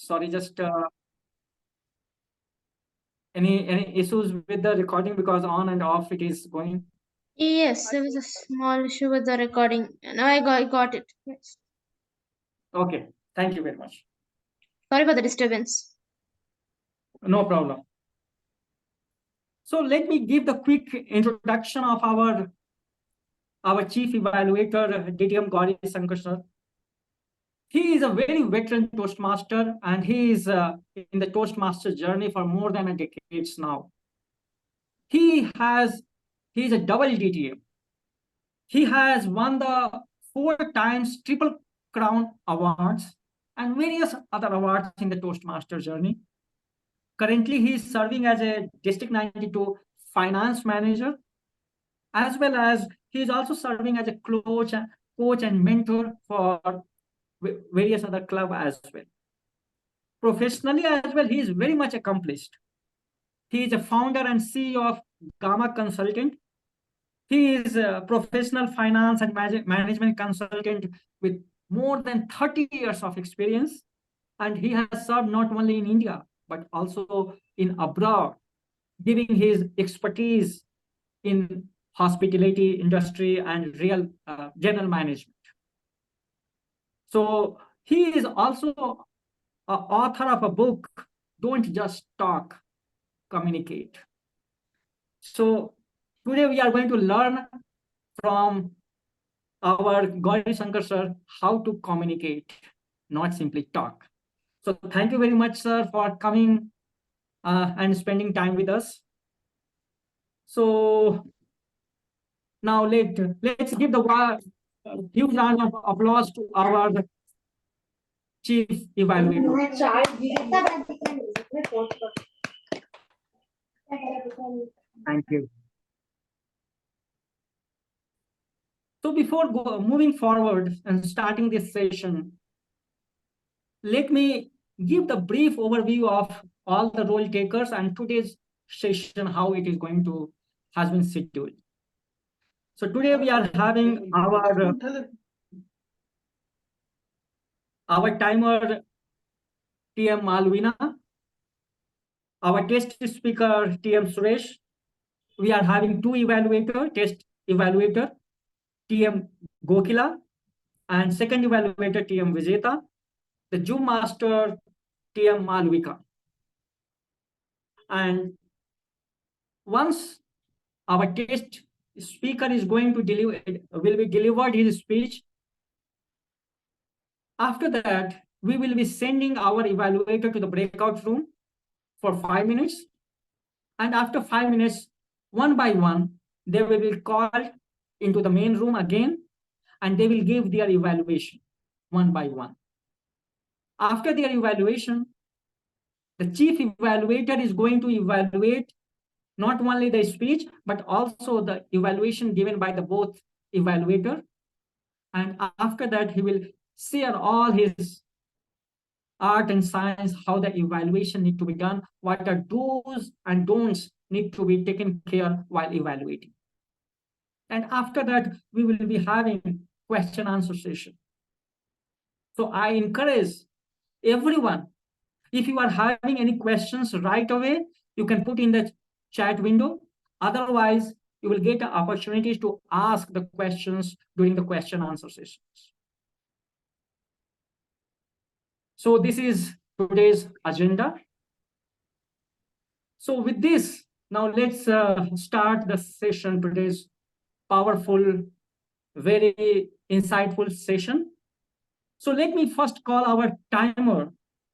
Sorry, just any issues with the recording because on and off it is going. Yes, there was a small issue with the recording. Now I got it. Yes. Okay, thank you very much. Sorry for the disturbance. No problem. So let me give the quick introduction of our chief evaluator, DTM Gowrishankar sir. He is a very veteran Toastmaster, and he is in the Toastmaster journey for more than a decade now. He is a double DTM. He has won the 4 times Triple Crown Awards and various other awards in the Toastmaster journey. Currently, he is serving as a District 92 finance manager, as well as he is also serving as a coach and mentor for various other clubs as well. Professionally as well, he is very much accomplished. He is a founder and CEO of Gamma Consultant. He is a professional finance and management consultant with more than 30 years of experience. And he has served not only in India, but also in abroad, giving his expertise in hospitality industry and real general management. So he is also an author of a book, Don't Just Talk, Communicate. So today we are going to learn from our Gowrishankar sir how to communicate, not simply talk. So thank you very much, sir, for coming and spending time with us. So now let's give the huge round of applause to our chief evaluator. Thank you. So before moving forward and starting this session, let me give the brief overview of all the role takers and today's session, how it is going to has been scheduled. So today we are having our timer TM Malvina, our test speaker TM Suresh. We are having two test evaluator TM Gokila and second evaluator TM Vijeta, the Zoom master TM Malvika. And once our test speaker is going to will be delivered his speech, after that, we will be sending our evaluator to the breakout room for 5 minutes. And after 5 minutes, one by one, they will be called into the main room again, and they will give their evaluation one by one. After their evaluation, the chief evaluator is going to evaluate not only the speech, but also the evaluation given by the both evaluator. And after that, he will share all his art and science, how the evaluation need to be done, what are do's and don'ts need to be taken care while evaluating. And after that, we will be having question answer session. So I encourage everyone, if you are having any questions right away, you can put in the chat window. Otherwise, you will get opportunities to ask the questions during the question answer sessions. So this is today's agenda. So with this, now let's start the session, today's powerful, very insightful session. So let me first call our timer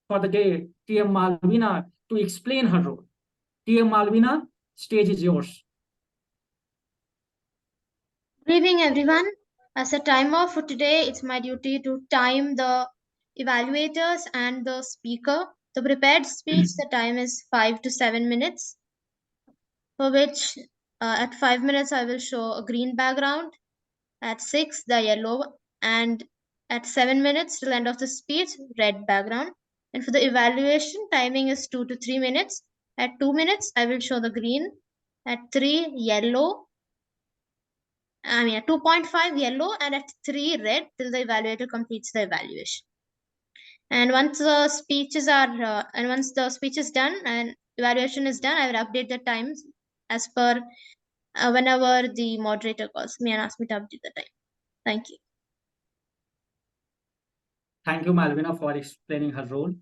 for the day, TM Malvina, to explain her role. TM Malvina, stage is yours. Good evening, everyone. As a timer for today, it's my duty to time the evaluators and the speaker. The prepared speech, the time is 5 to 7 minutes, for which at 5 minutes I will show a green background, at 6 the yellow, and at 7 minutes till end of the speech, red background. And for the evaluation, timing is 2 to 3 minutes. At 2 minutes, I will show the green, at 3 yellow, at 2.5 yellow, and at 3 red till the evaluator completes the evaluation. And once the speeches are once the speech is done and evaluation is done, I will update the times as per whenever the moderator calls me and asks me to update the time. Thank you. Thank you, Malvina, for explaining her role.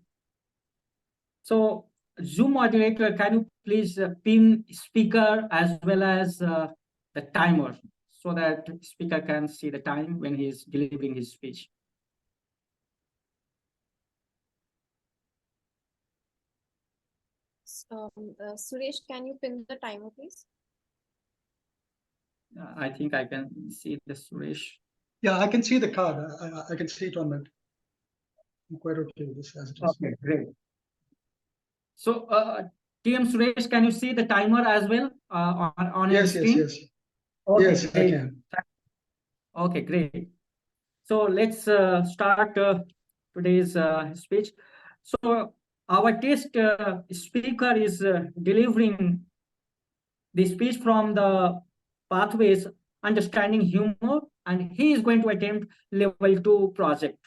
So, Zoom moderator, can you please pin speaker as well as the timer so that speaker can see the time when he is delivering his speech? Suresh, can you pin the timer, please? I think I can see the Suresh. Yeah, I can see the card. I can see it on my. I'm quite okay with this as it is. Okay, great. So, TM Suresh, can you see the timer as well on your screen? Yes. Okay, Yes, great. I can. Okay, great. So let's start today's speech. So our test speaker is delivering the speech from the pathways understanding humor, and he is going to attempt level 2 project.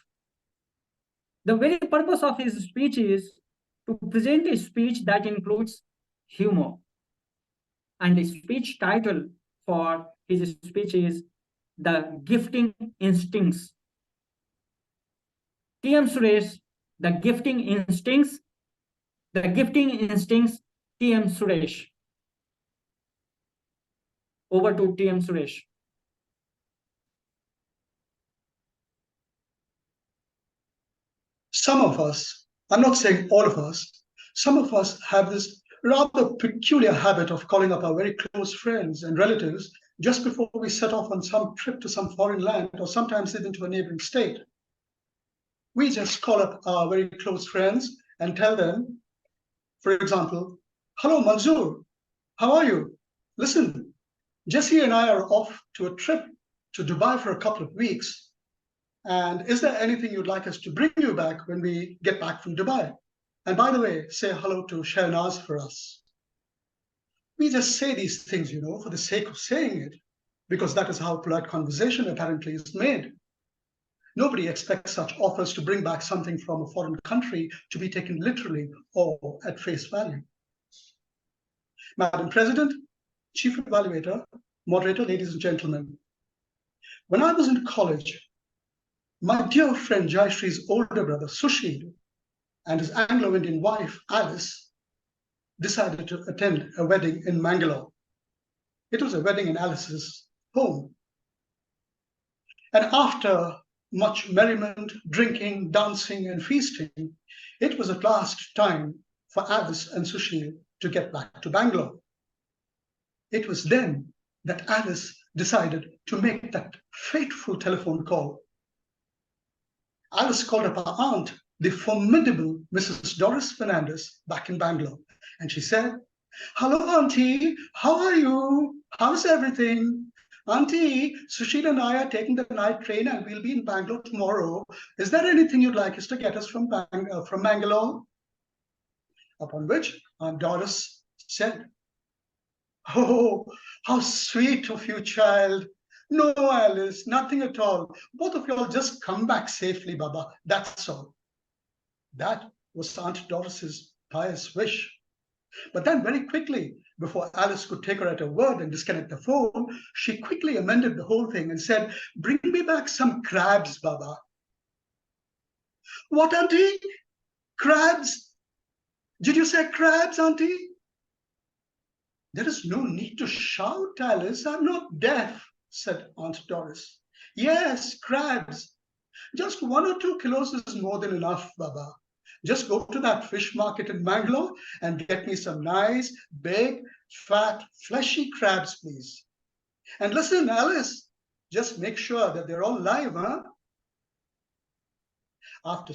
The very purpose of his speech is to present a speech that includes humor. And the speech title for his speech is The Gifting Instincts. TM Suresh, The Gifting Instincts. The Gifting Instincts, TM Suresh. Over to TM Suresh. Some of us, I'm not saying all of us, some of us have this rather peculiar habit of calling up our very close friends and relatives just before we set off on some trip to some foreign land or sometimes even to a neighboring state. We just call up our very close friends and tell them, for example, hello, Manzoor, how are you? Listen, Jesse and I are off to a trip to Dubai for a couple of weeks. And is there anything you'd like us to bring you back when we get back from Dubai? And by the way, say hello to Shahnaz for us. We just say these things, for the sake of saying it, because that is how polite conversation apparently is made. Nobody expects such offers to bring back something from a foreign country to be taken literally or at face value. Madam President, Chief Evaluator, Moderator, ladies and gentlemen, when I was in college, my dear friend Jayashree's older brother Sushil and his Anglo-Indian wife Alice decided to attend a wedding in Mangalore. It was a wedding in Alice's home. And after much merriment, drinking, dancing, and feasting, it was at last time for Alice and Sushil to get back to Bangalore. It was then that Alice decided to make that fateful telephone call. Alice called up her aunt, the formidable Mrs. Doris Fernandez, back in Bangalore, and she said, hello, Auntie, how are you? How's everything? Auntie, Sushil and I are taking the night train and we'll be in Bangalore tomorrow. Is there anything you'd like us to get us from Bangalore? Upon which Aunt Doris said, oh, how sweet of you, child. No, Alice, nothing at all. Both of you all just come back safely, Baba. That's all. That was Aunt Doris's pious wish. But then very quickly, before Alice could take her at her word and disconnect the phone, she quickly amended the whole thing and said, bring me back some crabs, Baba. What, Auntie? Crabs? Did you say crabs, Auntie? There is no need to shout, Alice. I'm not deaf, said Aunt Doris. Yes, crabs. Just 1 or 2 kilos is more than enough, Baba. Just go to that fish market in Mangalore and get me some nice, big, fat, fleshy crabs, please. And listen, Alice, just make sure that they're all live, huh? After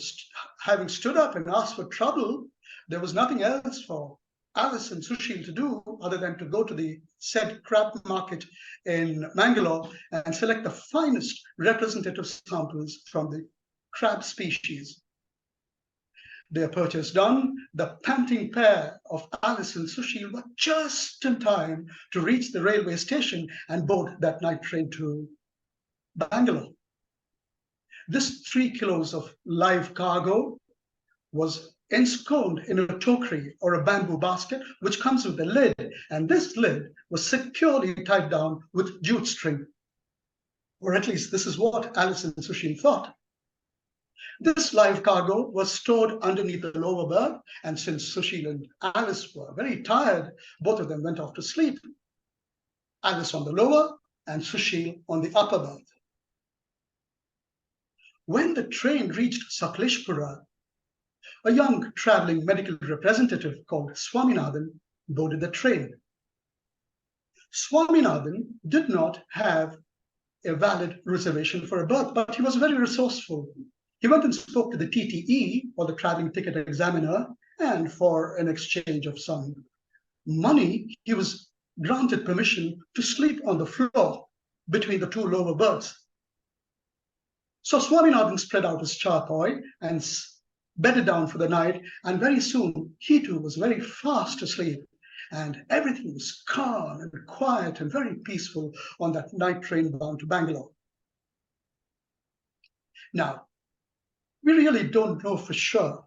having stood up and asked for trouble, there was nothing else for Alice and Sushil to do other than to go to the said crab market in Mangalore and select the finest representative samples from the crab species. Their purchase done, the panting pair of Alice and Sushil were just in time to reach the railway station and board that night train to Bangalore. This 3 kilos of live cargo was ensconced in a tokery or a bamboo basket, which comes with a lid, and this lid was securely tied down with jute string. Or at least this is what Alice and Sushil thought. This live cargo was stored underneath the lower berth, and since Sushil and Alice were very tired, both of them went off to sleep. Alice on the lower and Sushil on the upper berth. When the train reached Sakleshpura, a young traveling medical representative called Swaminathan boarded the train. Swaminathan did not have a valid reservation for a berth, but he was very resourceful. He went and spoke to the TTE, or the traveling ticket examiner, and for an exchange of some money, he was granted permission to sleep on the floor between the two lower berths. So Swaminathan spread out his charpoy and bedded down for the night, and very soon he too was very fast asleep, and everything was calm and quiet and very peaceful on that night train bound to Bangalore. Now, we really don't know for sure.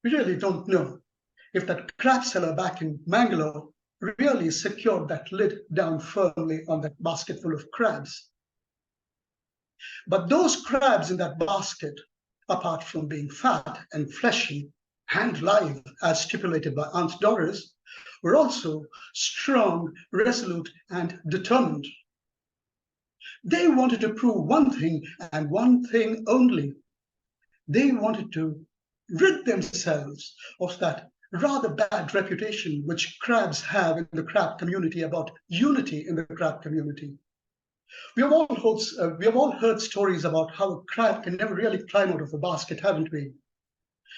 We really don't know if that crab seller back in Bangalore really secured that lid down firmly on that basket full of crabs. But those crabs in that basket, apart from being fat and fleshy and live as stipulated by Aunt Doris, were also strong, resolute, and determined. They wanted to prove one thing and one thing only. They wanted to rid themselves of that rather bad reputation which crabs have in the crab community about unity in the crab community. We have all heard stories about how a crab can never really climb out of a basket, haven't we?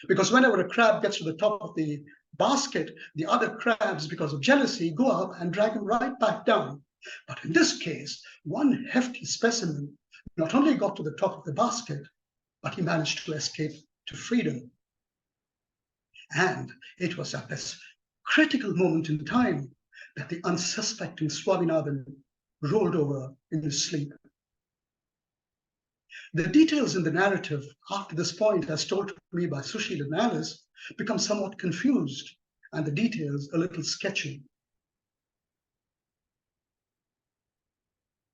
Because whenever a crab gets to the top of the basket, the other crabs, because of jealousy, go up and drag him right back down. But in this case, one hefty specimen not only got to the top of the basket, but he managed to escape to freedom. And it was at this critical moment in time that the unsuspecting Swaminathan rolled over in his sleep. The details in the narrative after this point, as told to me by Sushil and Alice, become somewhat confused and the details a little sketchy.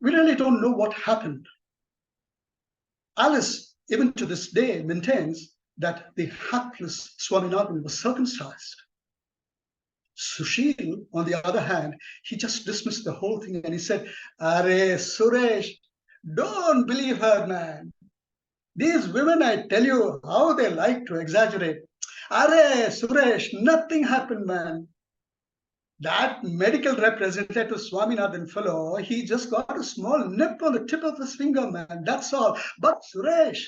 We really don't know what happened. Alice, even to this day, maintains that the hapless Swaminathan was circumcised. Sushil, on the other hand, he just dismissed the whole thing and he said, "Are Suresh, don't believe her, man. These women, I tell you, how they like to exaggerate. Are Suresh, nothing happened, man. That medical representative Swaminathan fellow, he just got a small nip on the tip of his finger, man. That's all. But Suresh,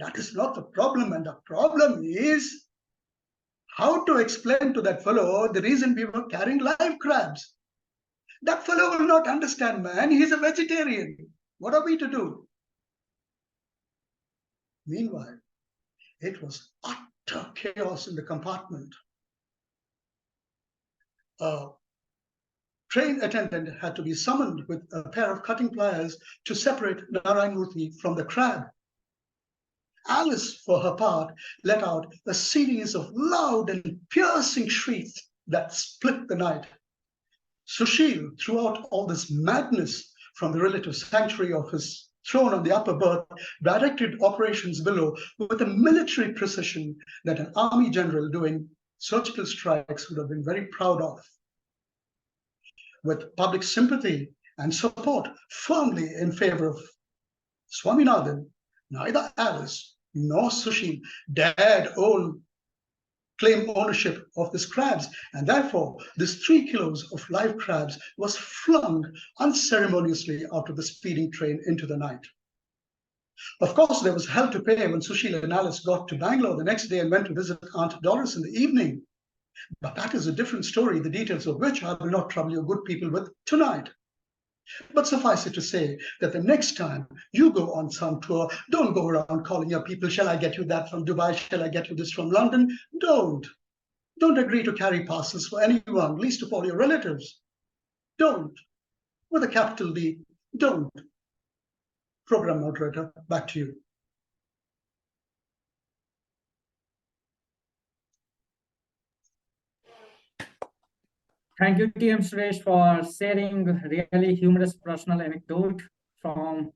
that is not the problem. And the problem is how to explain to that fellow the reason we were carrying live crabs. That fellow will not understand, man. He's a vegetarian. What are we to do?" Meanwhile, it was utter chaos in the compartment. A train attendant had to be summoned with a pair of cutting pliers to separate Narayanmurthy from the crab. Alice, for her part, let out a series of loud and piercing shrieks that split the night. Sushil, throughout all this madness from the relative sanctuary of his throne on the upper berth, directed operations below with a military precision that an army general doing surgical strikes would have been very proud of. With public sympathy and support firmly in favor of Swaminathan, neither Alice nor Sushil dared claim ownership of these crabs, and therefore this 3 kilos of live crabs was flung unceremoniously out of the speeding train into the night. Of course, there was hell to pay when Sushil and Alice got to Bangalore the next day and went to visit Aunt Doris in the evening. But that is a different story, the details of which I will not trouble you good people with tonight. But suffice it to say that the next time you go on some tour, don't go around calling your people, "Shall I get you that from Dubai? Shall I get you this from London?" Don't. Don't agree to carry parcels for anyone, least of all your relatives. Don't. With a capital D, don't. Program moderator, back to you. Thank you, TM Suresh, for sharing really humorous personal anecdote from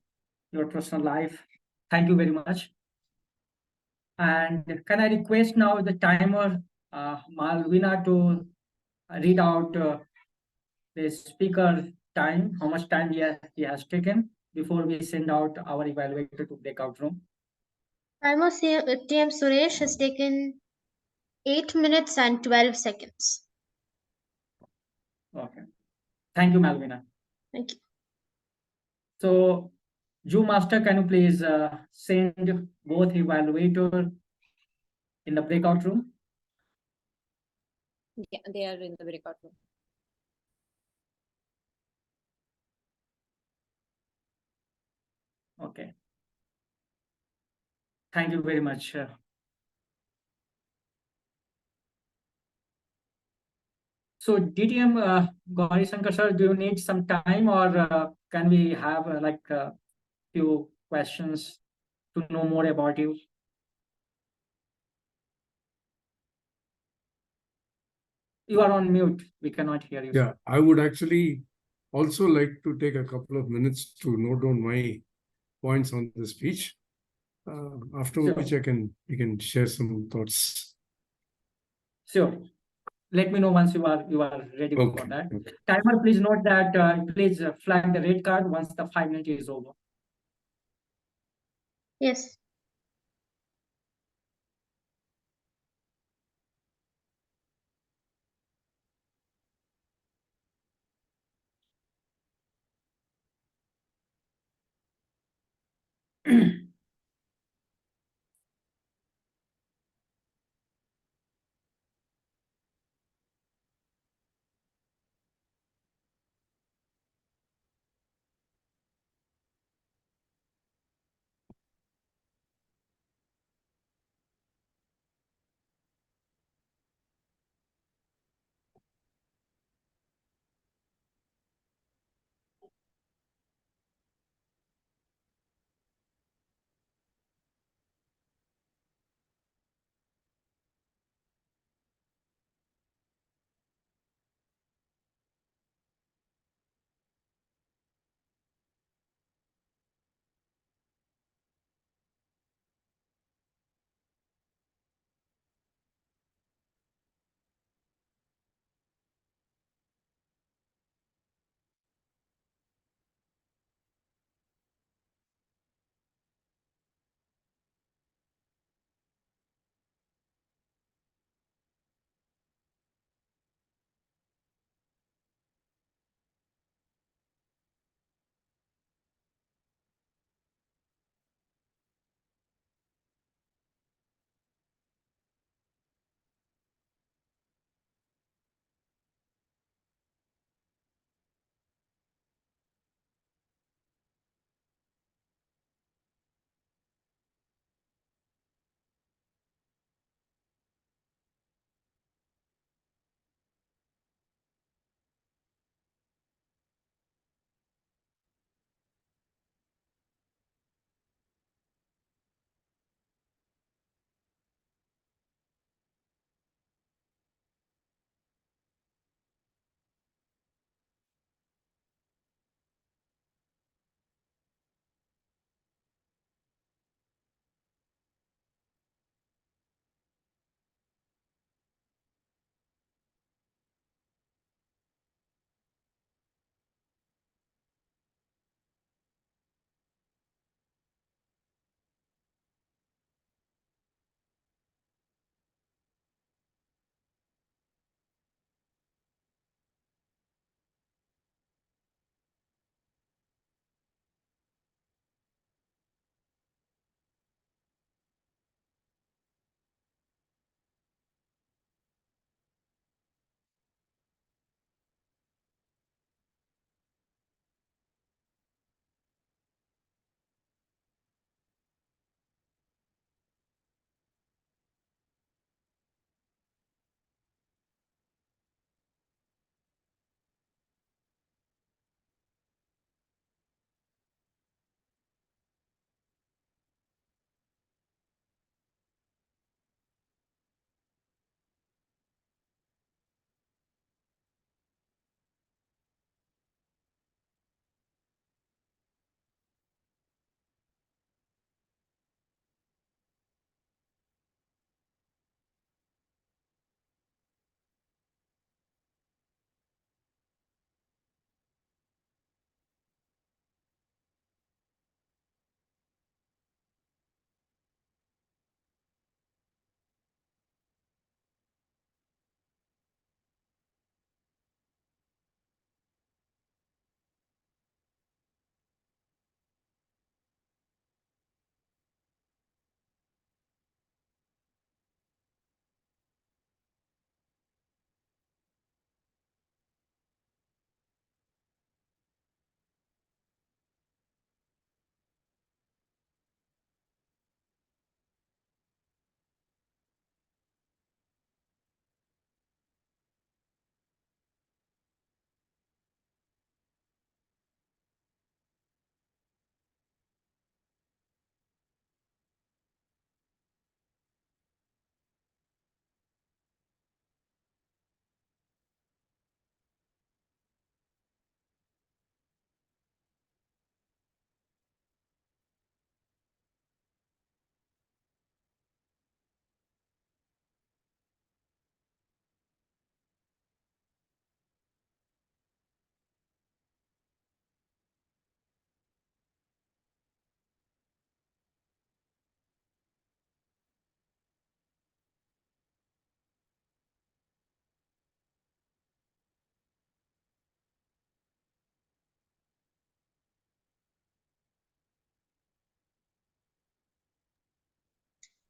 your personal life. Thank you very much. And can I request now the timer, Malvina, to read out the speaker time, how much time he has taken before we send out our evaluator to breakout room. Time of TM Suresh has taken 8 minutes and 12 seconds. Okay. Thank you, Malvina. Thank you. So, Ju Master, can you please send both evaluator in the breakout room? Yeah, they are in the breakout room. Okay. Thank you very much. So DTM, Gowrishankar sir, do you need some time, or can we have like a few questions to know more about you? You are on mute. We cannot hear you. Yeah, I would actually also like to take a couple of minutes to note down my points on the speech. After Sure. which we can share some thoughts. Sure. Let me know once you are ready for Okay. that. Okay. Timer, please note that please flag the red card once the 5 minutes is over. Yes.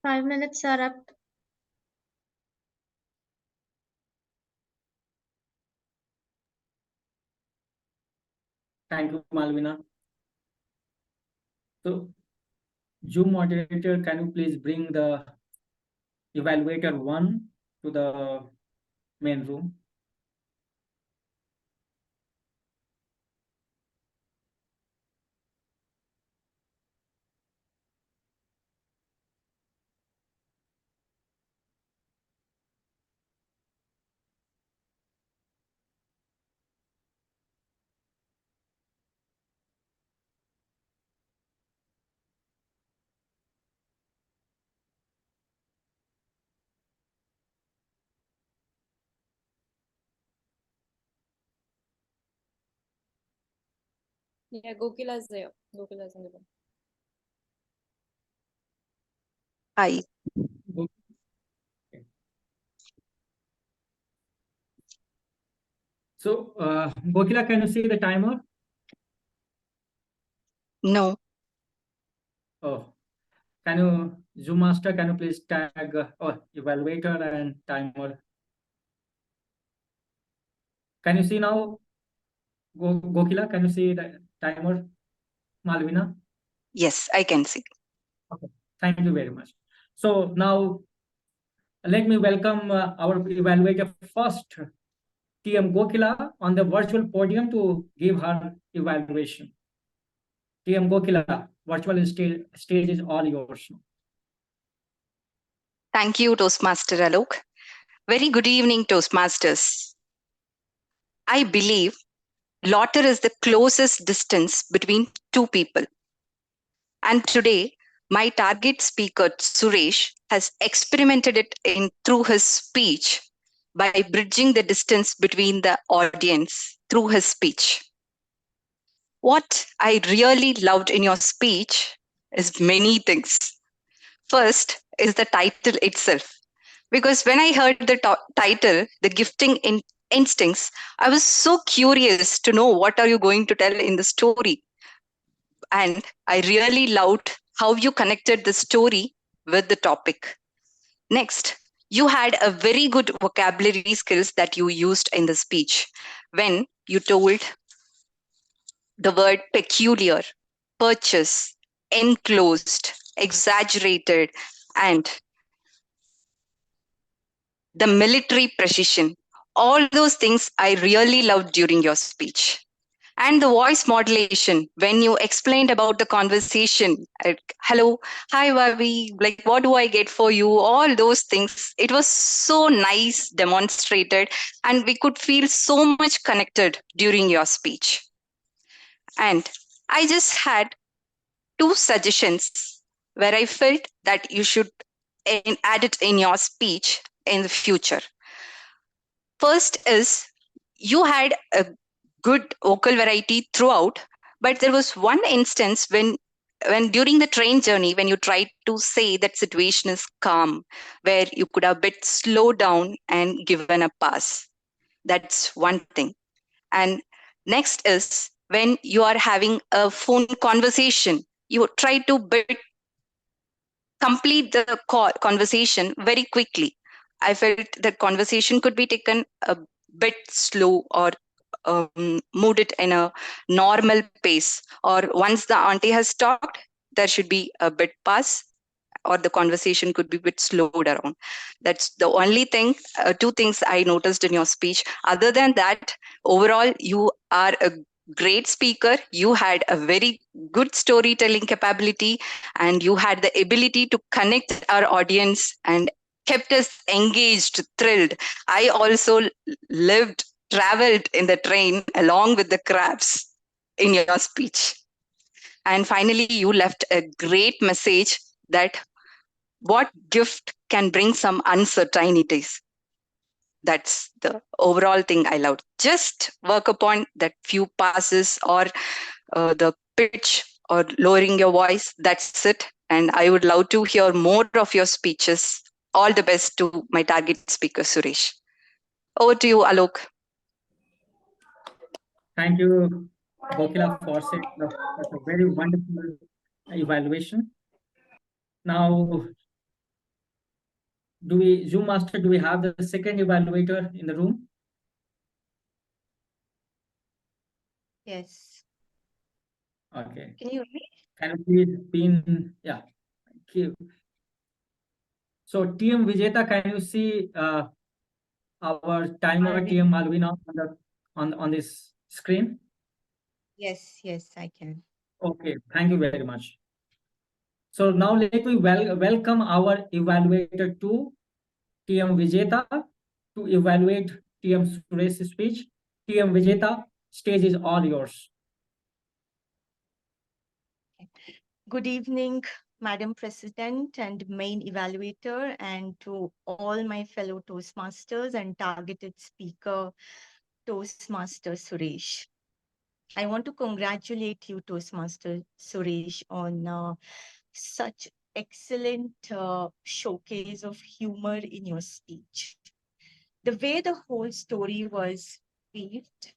5 minutes are up. Thank you, Malvina. So, Zoom moderator, can you please bring the evaluator 1 to the main room? Yeah, Gokila is there. Gokila is in the room. Hi. So, Gokila, can you see the timer? No. Oh, can you, Zoom master, can you please tag evaluator and timer? Can you see now, Gokila? Can you see the timer, Malvina? Yes, I can see. Okay, thank you very much. So now, let me welcome our evaluator first, TM Gokila, on the virtual podium to give her evaluation. TM Gokila, virtual stage is all yours. Thank you, Toastmaster Alok. Very good evening, Toastmasters. I believe laughter is the closest distance between two people. And today, my target speaker, Suresh, has experimented it through his speech by bridging the distance between the audience through his speech. What I really loved in your speech is many things. First is the title itself. Because when I heard the title, The Gifting Instincts, I was so curious to know what are you going to tell in the story. And I really loved how you connected the story with the topic. Next, you had a very good vocabulary skills that you used in the speech when you told the word peculiar, purchase, enclosed, exaggerated, and the military precision. All those things I really loved during your speech. And the voice modulation, when you explained about the conversation, like, hello, hi, Vavi, like, what do I get for you? All those things. It was so nice demonstrated, and we could feel so much connected during your speech. And I just had two suggestions where I felt that you should add it in your speech in the future. First is you had a good vocal variety throughout, but there was one instance when during the train journey, when you tried to say that situation is calm, where you could have bit slowed down and given a pass. That's one thing. And next is when you are having a phone conversation, you try to complete the conversation very quickly. I felt that conversation could be taken a bit slow or moved it in a normal pace. Or once the auntie has talked, there should be a bit pause, or the conversation could be a bit slowed down. That's the only thing, two things I noticed in your speech. Other than that, overall, you are a great speaker. You had a very good storytelling capability, and you had the ability to connect our audience and kept us engaged, thrilled. I also traveled in the train along with the crabs in your speech. And finally, you left a great message that what gift can bring some uncertainties. That's the overall thing I loved. Just work upon that few passes or the pitch or lowering your voice. That's it. And I would love to hear more of your speeches. All the best to my target speaker, Suresh. Over to you, Alok. Thank you, Gokila, for such a very wonderful evaluation. Now, Zoom Master, do we have the second evaluator in the room? Yes. Okay. Can you hear me? Can you please pin? Yeah. Thank you. So TM Vijeta, can you see our timer Alvin. TM Malvina on this screen? Yes, yes, I can. Okay, thank you very much. So now let me welcome our evaluator two, TM Vijeta, to evaluate TM Suresh's speech. TM Vijeta, stage is all yours. Good evening, Madam President and main evaluator, and to all my fellow Toastmasters and targeted speaker, Toastmaster Suresh. I want to congratulate you, Toastmaster Suresh, on such excellent showcase of humor in your speech. The way the whole story was weaved,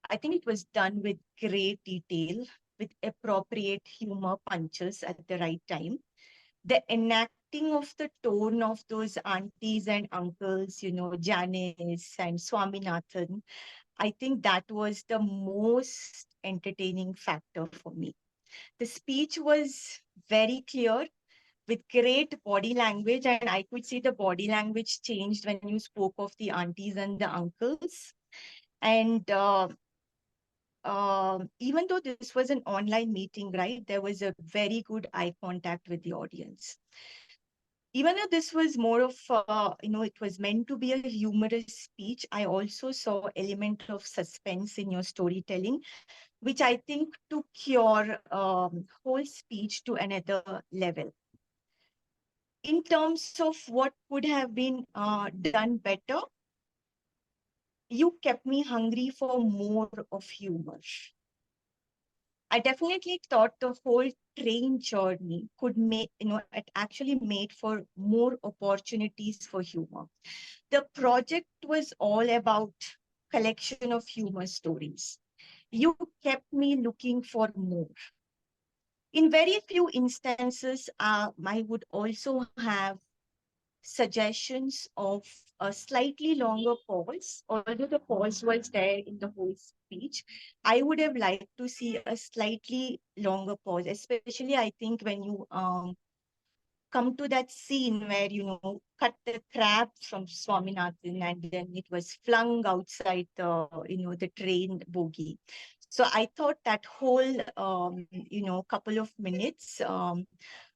I think it was done with great detail, with appropriate humor punches at the right time. The enacting of the tone of those aunties and uncles, Janice and Swaminathan, I think that was the most entertaining factor for me. The speech was very clear with great body language, and I could see the body language changed when you spoke of the aunties and the uncles. And even though this was an online meeting, right, there was a very good eye contact with the audience. Even though this was more of, it was meant to be a humorous speech, I also saw element of suspense in your storytelling, which I think took your whole speech to another level. In terms of what could have been done better, you kept me hungry for more of humor. I definitely thought the whole train journey could make, it actually made for more opportunities for humor. The project was all about collection of humor stories. You kept me looking for more. In very few instances, I would also have suggestions of a slightly longer pause. Although the pause was there in the whole speech, I would have liked to see a slightly longer pause, especially I think when you come to that scene where, cut the crab from Swaminathan and then it was flung outside the train bogie. So I thought that whole, couple of minutes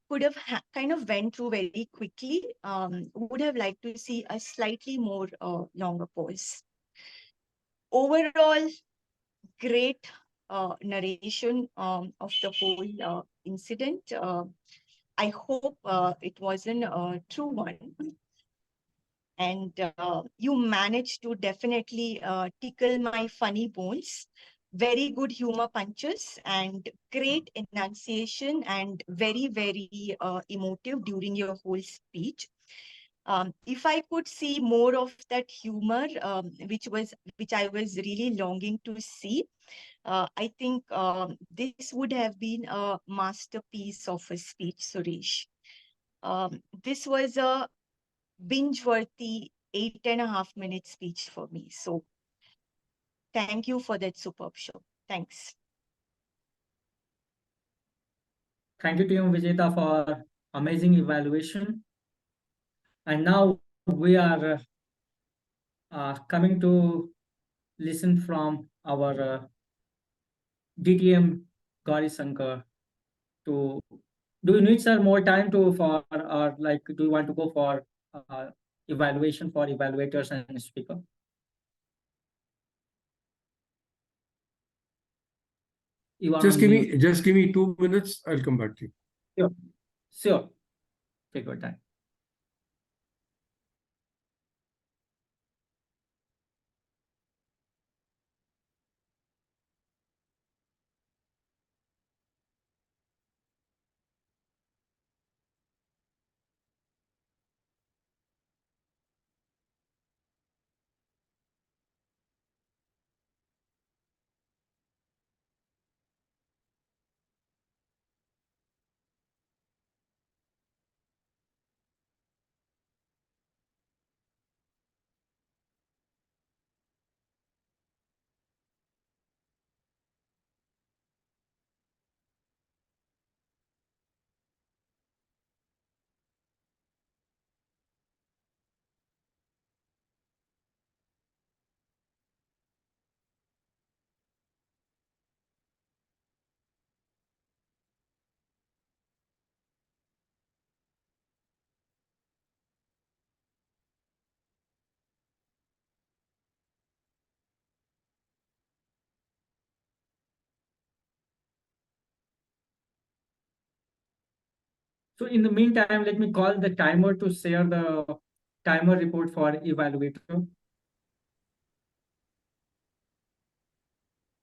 could have kind of went through very quickly. Would have liked to see a slightly more longer pause. Overall, great narration of the whole incident. I hope it wasn't a true one. And you managed to definitely tickle my funny bones. Very good humor punches and great enunciation and very, very emotive during your whole speech. If I could see more of that humor, which I was really longing to see, I think this would have been a masterpiece of a speech, Suresh. This was a binge-worthy 8.5 minute speech for me. So thank you for that superb show. Thanks. Thank you, Team Vijeta, for amazing evaluation. And now we are coming to listen from our DTM Gowrishankar. To do you need, sir, more time for or like do you want to go for evaluation for evaluators and speaker? You are Just on give mute. me 2 minutes. I'll come back to you. Sure. Sure. Take your time. So in the meantime, let me call the timer to share the timer report for evaluator.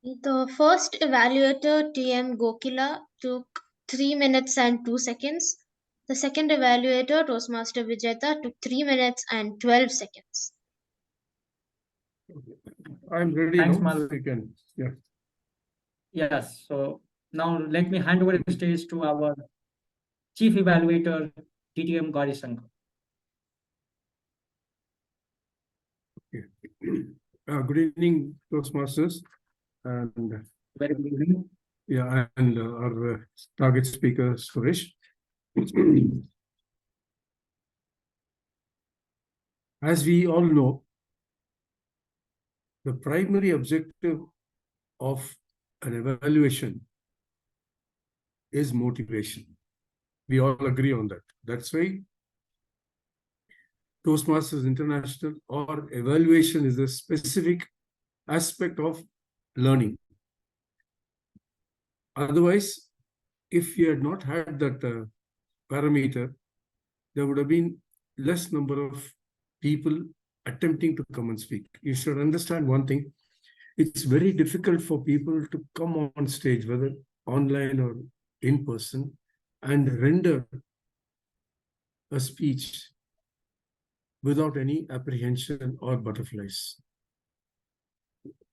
The first evaluator, TM Gokila, took 3 minutes and 2 seconds. The second evaluator, Toastmaster Vijeta, took 3 minutes and 12 seconds. I'm ready Thanks, now. Mal. You can, yeah. Yes. So now let me hand over the stage to our chief evaluator, DTM Gowrishankar. Good evening, Toastmasters, and Very good evening. yeah, and our target speaker, Suresh. As we all know, the primary objective of an evaluation is motivation. We all agree on that. That's why Toastmasters International or evaluation is a specific aspect of learning. Otherwise, if you had not had that parameter, there would have been less number of people attempting to come and speak. You should understand one thing. It's very difficult for people to come on stage, whether online or in person, and render a speech without any apprehension or butterflies.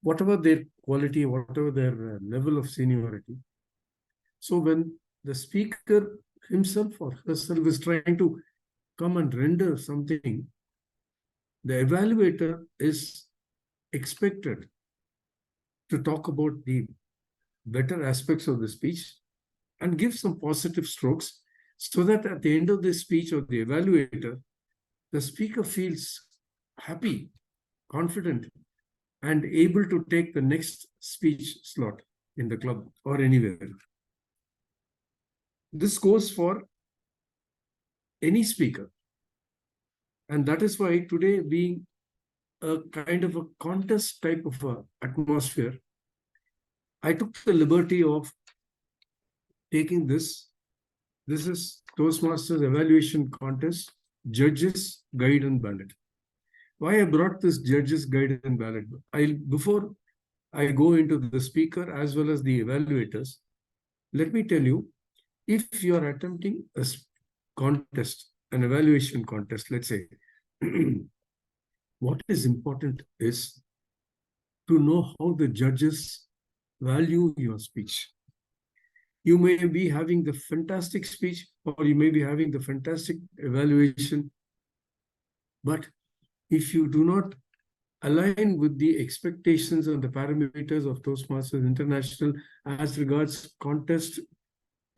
Whatever their quality, whatever their level of seniority. So when the speaker himself or herself is trying to come and render something, the evaluator is expected to talk about the better aspects of the speech and give some positive strokes so that at the end of the speech or the evaluator, the speaker feels happy, confident, and able to take the next speech slot in the club or anywhere. This goes for any speaker. And that is why today, being a kind of a contest type of a atmosphere, I took the liberty of taking this. This is Toastmasters Evaluation Contest, Judges Guide and Ballot. Why I brought this Judges Guide and Ballot? Before I go into the speaker as well as the evaluators, let me tell you, if you are attempting a contest, an evaluation contest, let's say, what is important is to know how the judges value your speech. You may be having the fantastic speech or you may be having the fantastic evaluation, but if you do not align with the expectations and the parameters of Toastmasters International as regards contest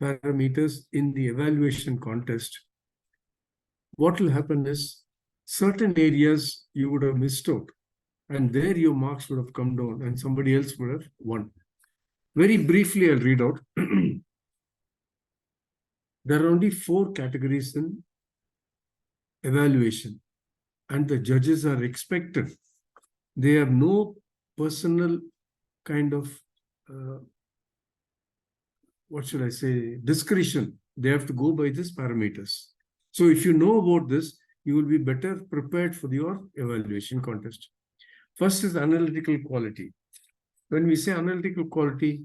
parameters in the evaluation contest, what will happen is certain areas you would have missed out, and there your marks would have come down and somebody else would have won. Very briefly, I'll read out. There are only 4 categories in evaluation, and the judges are expected. They have no personal kind of, what should I say, discretion. They have to go by these parameters. So if you know about this, you will be better prepared for your evaluation contest. First is analytical quality. When we say analytical quality,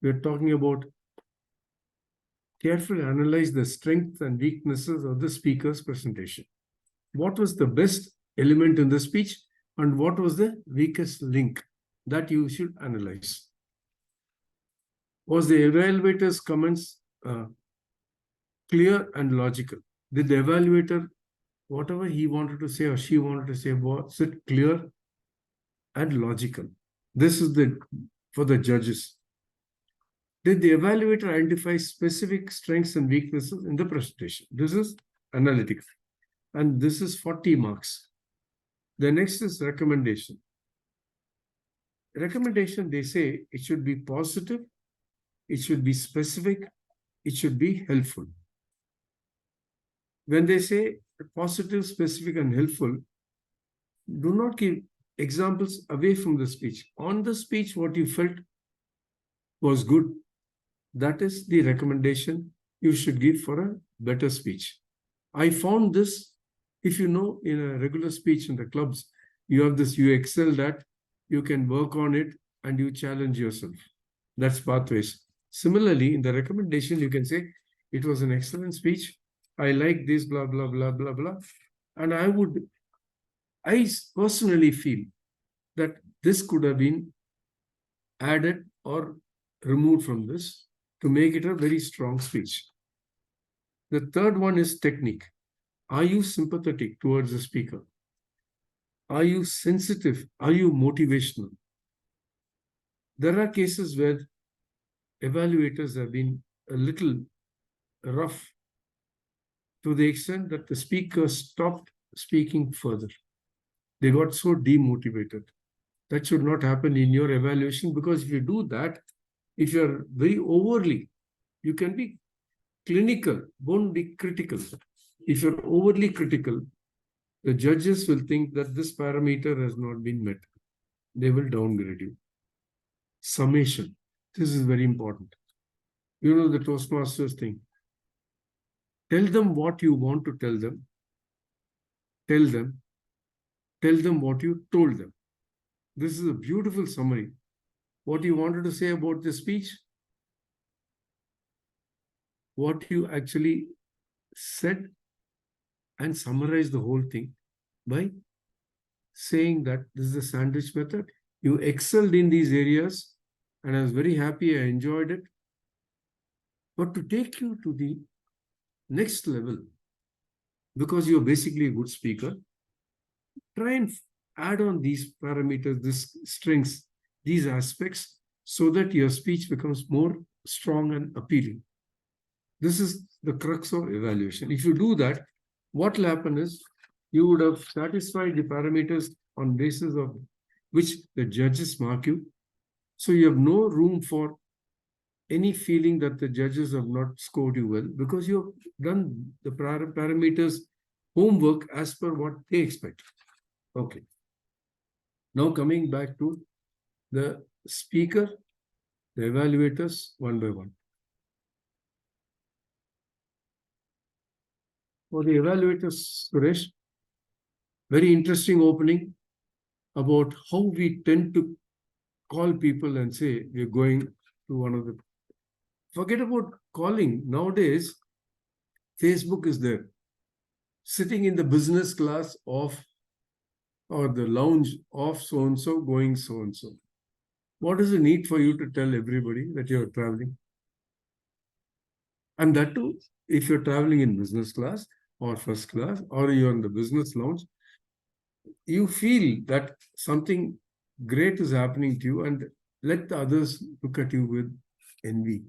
we're talking about carefully analyze the strengths and weaknesses of the speaker's presentation. What was the best element in the speech and what was the weakest link? That you should analyze. Was the evaluator's comments clear and logical? Did the evaluator, whatever he wanted to say or she wanted to say, was it clear and logical? This is for the judges. Did the evaluator identify specific strengths and weaknesses in the presentation? This is analytics. And this is 40 marks. The next is recommendation. Recommendation, they say it should be positive, it should be specific, it should be helpful. When they say positive, specific, and helpful, do not give examples away from the speech. On the speech, what you felt was good, that is the recommendation you should give for a better speech. I found this, if you know, in a regular speech in the clubs, you have this, you excel that, you can work on it, and you challenge yourself. That's pathways. Similarly, in the recommendation, you can say, it was an excellent speech. I like this, blah, blah, blah, blah, blah. And I personally feel that this could have been added or removed from this to make it a very strong speech. The third one is technique. Are you sympathetic towards the speaker? Are you sensitive? Are you motivational? There are cases where evaluators have been a little rough to the extent that the speaker stopped speaking further. They got so demotivated. That should not happen in your evaluation, because if you do that, if you're very overly, you can be clinical, won't be critical. If you're overly critical, the judges will think that this parameter has not been met. They will downgrade you. Summation. This is very important. You know the Toastmasters thing. Tell them what you want to tell them. Tell them what you told them. This is a beautiful summary. What you wanted to say about the speech, what you actually said, and summarize the whole thing by saying that this is the sandwich method. You excelled in these areas, and I was very happy. I enjoyed it. But to take you to the next level, because you're basically a good speaker, try and add on these parameters, these strengths, these aspects, so that your speech becomes more strong and appealing. This is the crux of evaluation. If you do that, what will happen is you would have satisfied the parameters on basis of which the judges mark you. So you have no room for any feeling that the judges have not scored you well, because you have done the parameters homework as per what they expect. Okay. Now coming back to the speaker, the evaluators, one by one. For the evaluators, Suresh, very interesting opening about how we tend to call people and say we're going to one of the. Forget about calling. Nowadays, Facebook is there. Sitting in the business class of or the lounge of so-and-so going so-and-so. What is the need for you to tell everybody that you're traveling? And that too, if you're traveling in business class or first class, or you're in the business lounge, you feel that something great is happening to you, and let the others look at you with envy.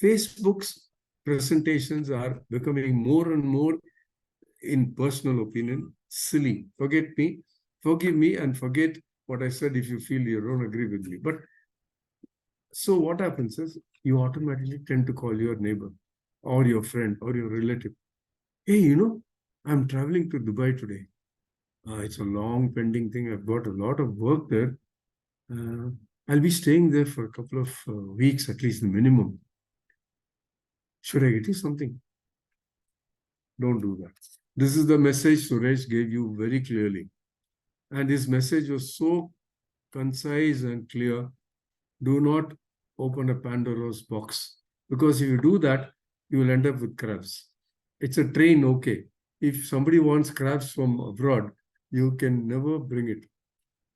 Facebook's presentations are becoming more and more, in personal opinion, silly. Forgive me, and forget what I said if you feel you don't agree with me. But so what happens is you automatically tend to call your neighbor or your friend or your relative. Hey, you know, I'm traveling to Dubai today. It's a long pending thing. I've got a lot of work there. I'll be staying there for a couple of weeks, at least the minimum. Should I get you something? Don't do that. This is the message Suresh gave you very clearly. And his message was so concise and clear. Do not open a Pandora's box. Because if you do that, you will end up with crabs. It's a train, okay. If somebody wants crabs from abroad, you can never bring it.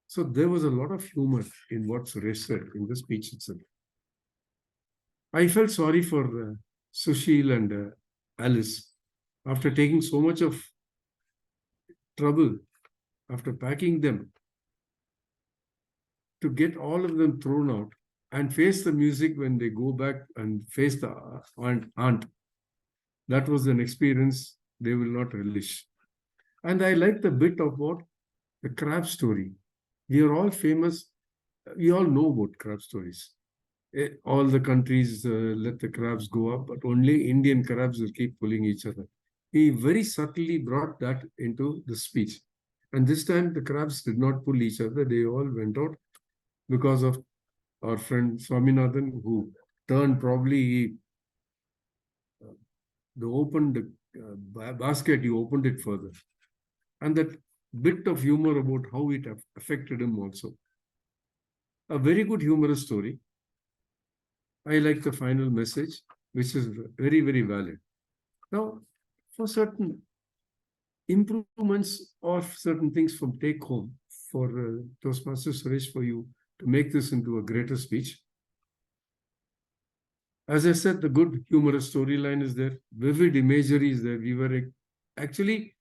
So there was a lot of humor in what Suresh said in the speech itself. I felt sorry for Sushil and Alice. After taking so much of trouble, after packing them, to get all of them thrown out and face the music when they go back and face the aunt, that was an experience they will not relish. And I like the bit of what the crab story. We are all famous. We all know about crab stories. All the countries let the crabs go up, but only Indian crabs will keep pulling each other. He very subtly brought that into the speech. And this time the crabs did not pull each other. They all went out because of our friend Swaminathan, who turned probably the opened basket, you opened it further. And that bit of humor about how it affected him also. A very good humorous story. I like the final message, which is very, very valid. Now, for certain improvements or certain things from take home for Toastmaster Suresh, for you to make this into a greater speech. As I said, the good humorous storyline is there, vivid imagery is there. We were actually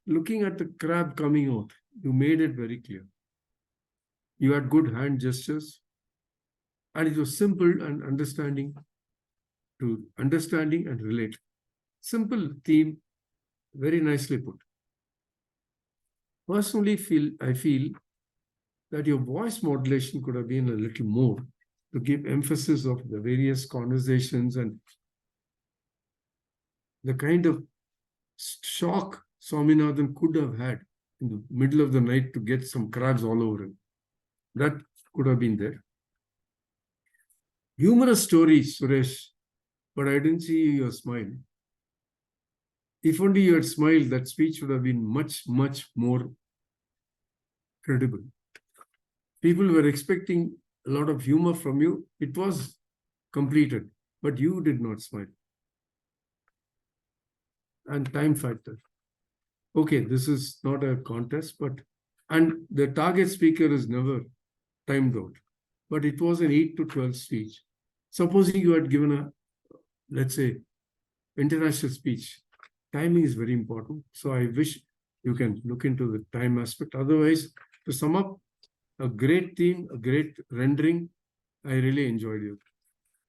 looking at the crab coming out. You made it very clear. You had good hand gestures, and it was simple and understanding and relate. Simple theme, very nicely put. Personally, I feel that your voice modulation could have been a little more to give emphasis of the various conversations and the kind of shock Swaminathan could have had in the middle of the night to get some crabs all over him. That could have been there. Humorous stories, Suresh, but I didn't see your smile. If only you had smiled, that speech would have been much, much more credible. People were expecting a lot of humor from you. It was completed, but you did not smile. And time factor. Okay, this is not a contest, and the target speaker is never timed out. But it was an 8 to 12 speech. Supposing you had given a, let's say, international speech, timing is very important. So I wish you can look into the time aspect. Otherwise, to sum up, a great theme, a great rendering. I really enjoyed it.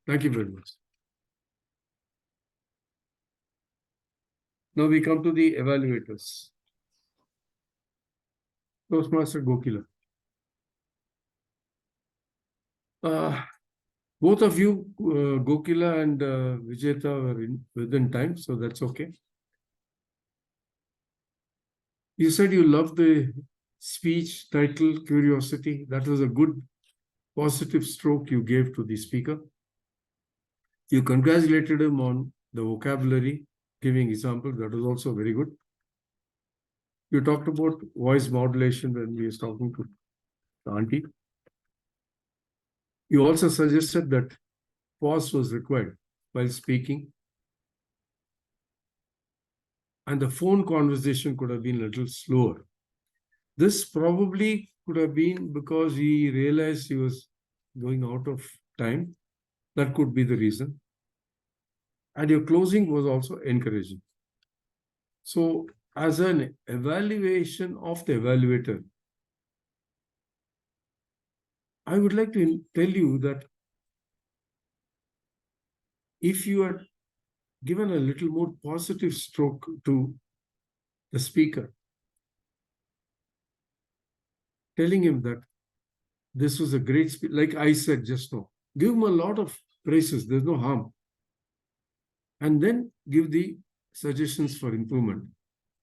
Thank you very much. Now we come to the evaluators. Toastmaster Gokila. Both of you, Gokila and Vijeta, were within time, so that's okay. You said you loved the speech title, Curiosity. That was a good positive stroke you gave to the speaker. You congratulated him on the vocabulary, giving example. That was also very good. You talked about voice modulation when we were talking to the auntie. You also suggested that pause was required while speaking. And the phone conversation could have been a little slower. This probably could have been because he realized he was going out of time. That could be the reason. And your closing was also encouraging. So, as an evaluation of the evaluator, I would like to tell you that if you had given a little more positive stroke to the speaker, telling him that this was a great speech, like I said just now, give him a lot of praises, there's no harm. And then give the suggestions for improvement.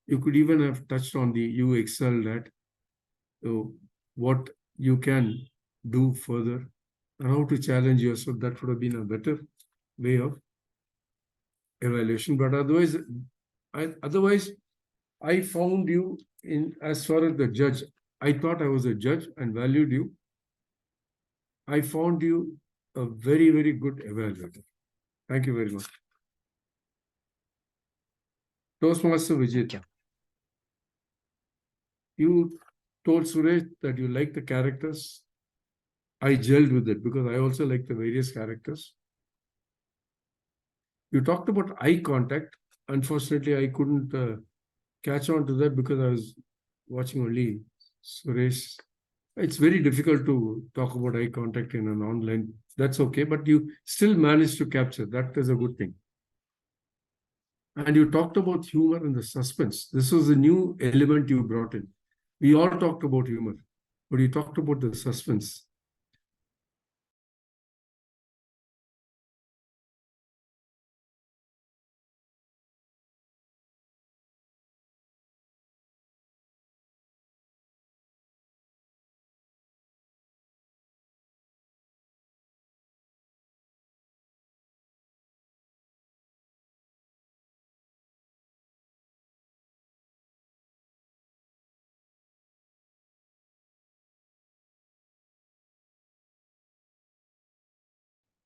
You could even have touched on the you excelled at, what you can do further, and how to challenge yourself. That would have been a better way of evaluation. But otherwise, I found you in, as far as the judge, I thought I was a judge and valued you. I found you a very, very good evaluator. Thank you very much. Toastmaster Vijay, you told Suresh that you like the characters. I gelled with it because I also like the various characters. You talked about eye contact. Unfortunately, I couldn't catch on to that because I was watching only Suresh. It's very difficult to talk about eye contact in an online. That's okay, but you still managed to capture. That is a good thing. And you talked about humor and the suspense. This was a new element you brought in. We all talked about humor, but you talked about the suspense.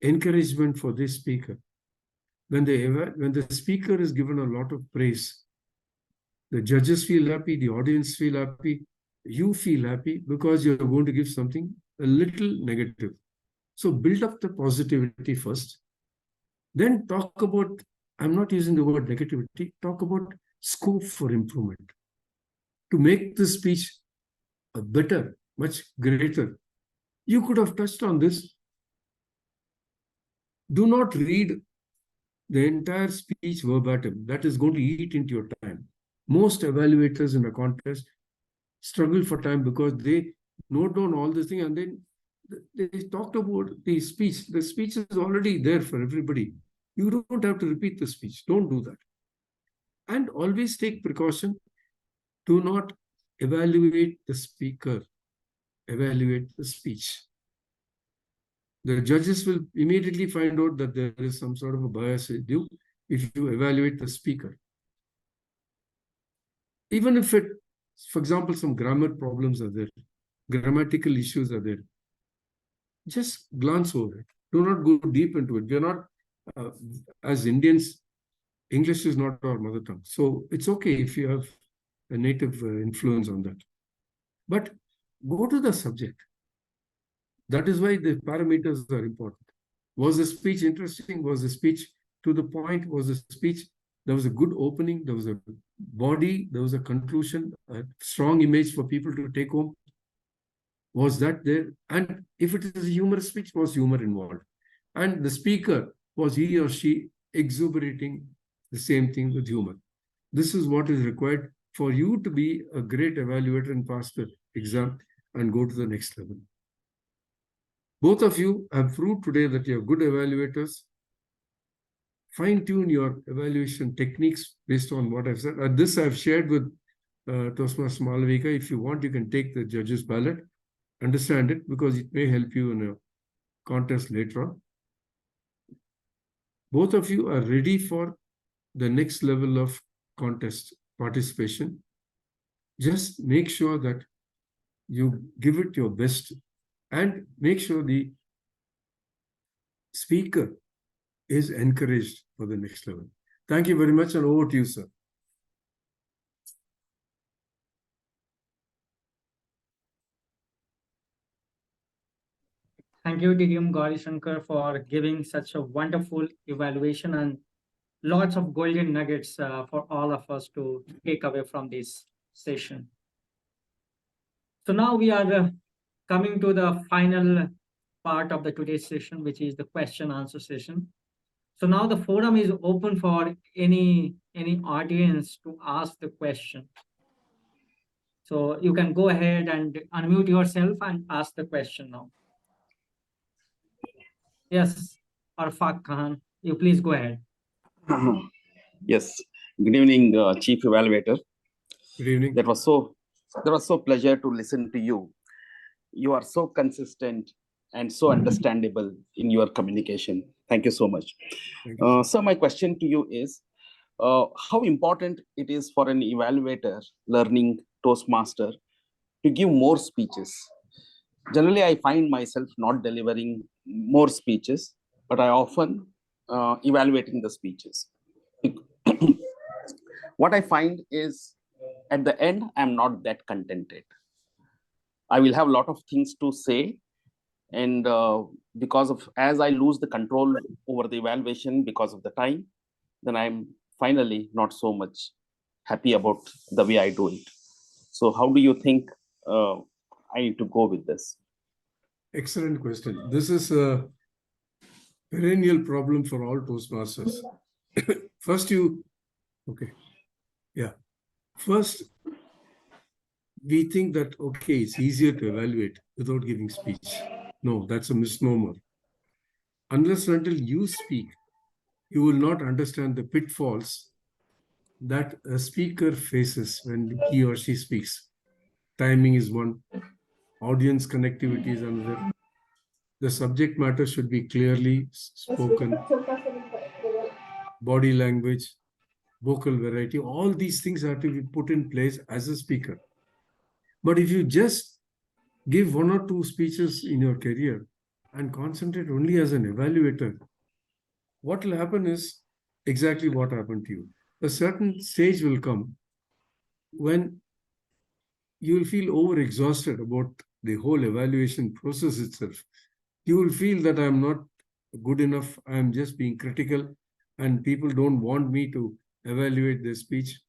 encouragement for this speaker. When the speaker is given a lot of praise, the judges feel happy, the audience feel happy, you feel happy because you're going to give something a little negative. So build up the positivity first. Then talk about, I'm not using the word negativity, talk about scope for improvement. To make the speech a better, much greater. You could have touched on this. Do not read the entire speech verbatim. That is going to eat into your time. Most evaluators in a contest struggle for time because they note down all this thing and then they talked about the speech. The speech is already there for everybody. You don't have to repeat the speech. Don't do that. And always take precaution. Do not evaluate the speaker. Evaluate the speech. The judges will immediately find out that there is some sort of a bias with you if you evaluate the speaker. Even if it, for example, some grammar problems are there, grammatical issues are there, just glance over it. Do not go deep into it. We are not, as Indians, English is not our mother tongue. So it's okay if you have a native influence on that. But go to the subject. That is why the parameters are important. Was the speech interesting? Was the speech to the point? Was the speech, there was a good opening, there was a body, there was a conclusion, a strong image for people to take home? Was that there? And if it is a humorous speech, was humor involved? And the speaker, was he or she exuberating the same thing with humor? This is what is required for you to be a great evaluator and pass the exam and go to the next level. Both of you have proved today that you are good evaluators. Fine-tune your evaluation techniques based on what I've said. This I've shared with Toastmasters Malavika. If you want, you can take the judge's ballot, understand it, because it may help you in a contest later on. Both of you are ready for the next level of contest participation. Just make sure that you give it your best and make sure the speaker is encouraged for the next level. Thank you very much, and over to you, sir. Thank you, DTM Gowrishankar, for giving such a wonderful evaluation and lots of golden nuggets for all of us to take away from this session. So now we are coming to the final part of the today's session, which is the question answer session. So now the forum is open for any audience to ask the question. So you can go ahead and unmute yourself and ask the question now. Yes, Arfaq Khan, you please go ahead. Yes. Good evening, Chief Evaluator. Good evening. That was so pleasure to listen to you. You are so consistent and so understandable in your communication. Thank you so much. So my question to you is, how important it is for an evaluator learning Toastmaster to give more speeches? Generally, I find myself not delivering more speeches, but I often evaluating the speeches. What I find is, at the end, I'm not that contented. I will have a lot of things to say, and because of, as I lose the control over the evaluation because of the time, then I'm finally not so much happy about the way I do it. So how do you think I need to go with this? Excellent question. This is a perennial problem for all Toastmasters. First, First, we think that, okay, it's easier to evaluate without giving speech. No, that's a misnomer. Unless and until you speak, you will not understand the pitfalls that a speaker faces when he or she speaks. Timing is one. Audience connectivity is another. The subject matter should be clearly spoken. Body language, vocal variety, all these things have to be put in place as a speaker. But if you just give one or two speeches in your career and concentrate only as an evaluator, what will happen is exactly what happened to you. A certain stage will come when you will feel overexhausted about the whole evaluation process itself. You will feel that I'm not good enough, I'm just being critical, and people don't want me to evaluate their speech.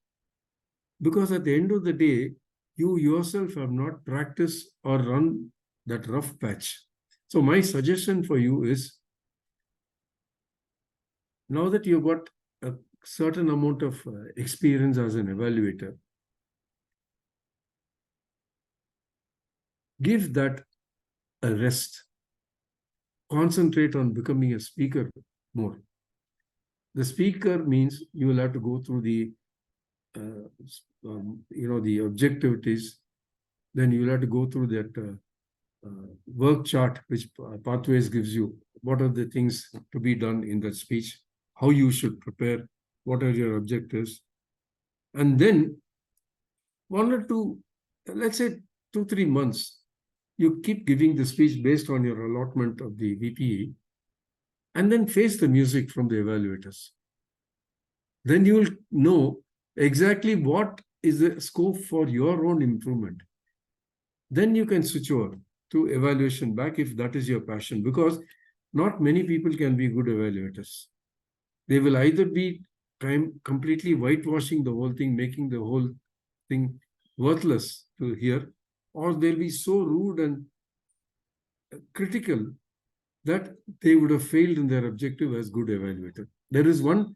Because at the end of the day, you yourself have not practiced or run that rough patch. So my suggestion for you is, now that you've got a certain amount of experience as an evaluator, give that a rest. Concentrate on becoming a speaker more. The speaker means you will have to go through the, the objectivities. Then you will have to go through that work chart, which Pathways gives you. What are the things to be done in that speech? How you should prepare? What are your objectives? And then 1 or 2, let's say 2-3 months, you keep giving the speech based on your allotment of the VPE, and then face the music from the evaluators. Then you will know exactly what is the scope for your own improvement. Then you can switch over to evaluation back if that is your passion, because not many people can be good evaluators. They will either be completely whitewashing the whole thing, making the whole thing worthless to hear, or they'll be so rude and critical that they would have failed in their objective as good evaluator. There is one,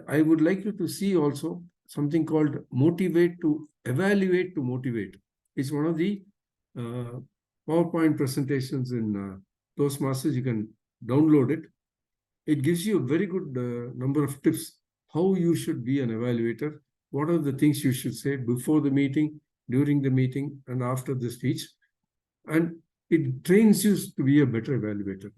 I would like you to see also something called Motivate to Evaluate to Motivate. It's one of the PowerPoint presentations in Toastmasters. You can download it. It gives you a very good number of tips how you should be an evaluator. What are the things you should say before the meeting, during the meeting, and after the speech. And it trains you to be a better evaluator.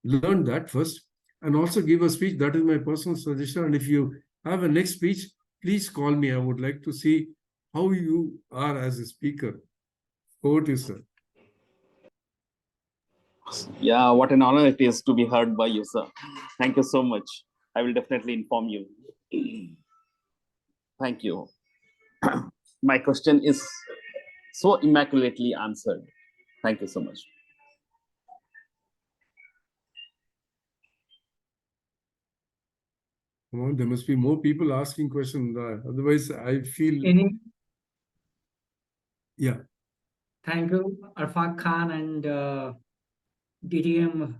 Learn that first and also give a speech. That is my personal suggestion. And if you have a next speech, please call me. I would like to see how you are as a speaker. Over to you, sir. Yeah, what an honor it is to be heard by you, sir. Thank you so much. I will definitely inform you. Thank you. My question is so immaculately answered. Thank you so much. Come on, there must be more people asking questions. Otherwise, I feel... Yeah. Thank you, Arfaq Khan and DTM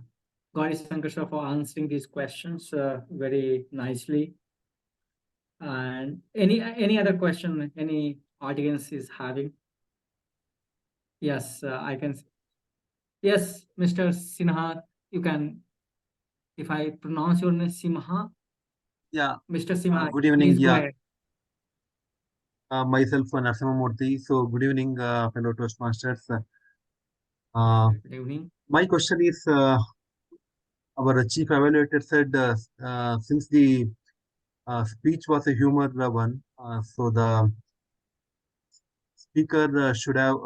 Gowrishankar for answering these questions very nicely. And any other question any audience is having? Yes, I can. Yes, Mr. Sinha, you can. If I pronounce your name Simha. Yeah. Mr. Simha. Good evening. Yeah. Myself, Narasimha Murthy. So good evening, fellow Toastmasters. Good evening. My question is, our chief evaluator said, since the speech was a humor one, so the speaker should have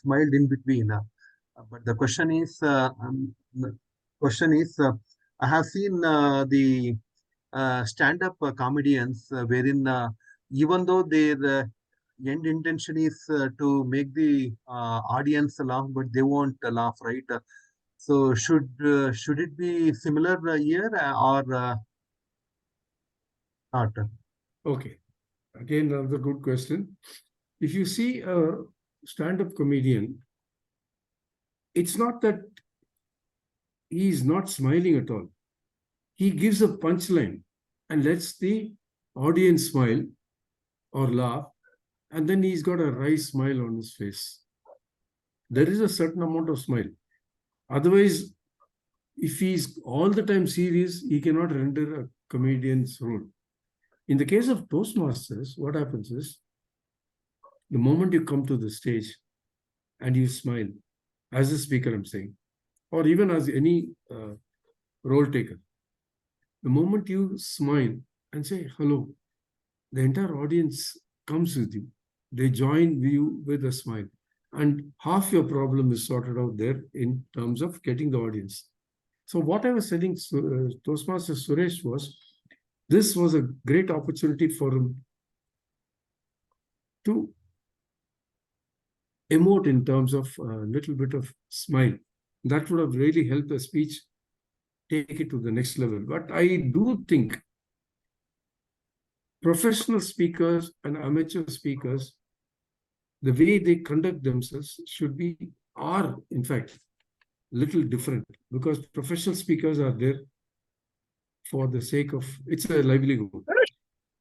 smiled in between. But the question is, I have seen the stand-up comedians wherein even though their end intention is to make the audience laugh, but they won't laugh, right? So should it be similar here or not? Okay. Again, another good question. If you see a stand-up comedian, it's not that he is not smiling at all. He gives a punchline and lets the audience smile or laugh, and then he's got a wry smile on his face. There is a certain amount of smile. Otherwise, if he's all the time serious, he cannot render a comedian's role. In the case of Toastmasters, what happens is, the moment you come to the stage and you smile, as a speaker I'm saying, or even as any role taker, the moment you smile and say hello, the entire audience comes with you. They join you with a smile. and half your problem is sorted out there in terms of getting the audience. So what I was telling Toastmaster Suresh was, this was a great opportunity for him to emote in terms of a little bit of smile. That would have really helped the speech take it to the next level. But I do think professional speakers and amateur speakers, the way they conduct themselves are in fact little different, because professional speakers are there for the sake of, it's a livelihood.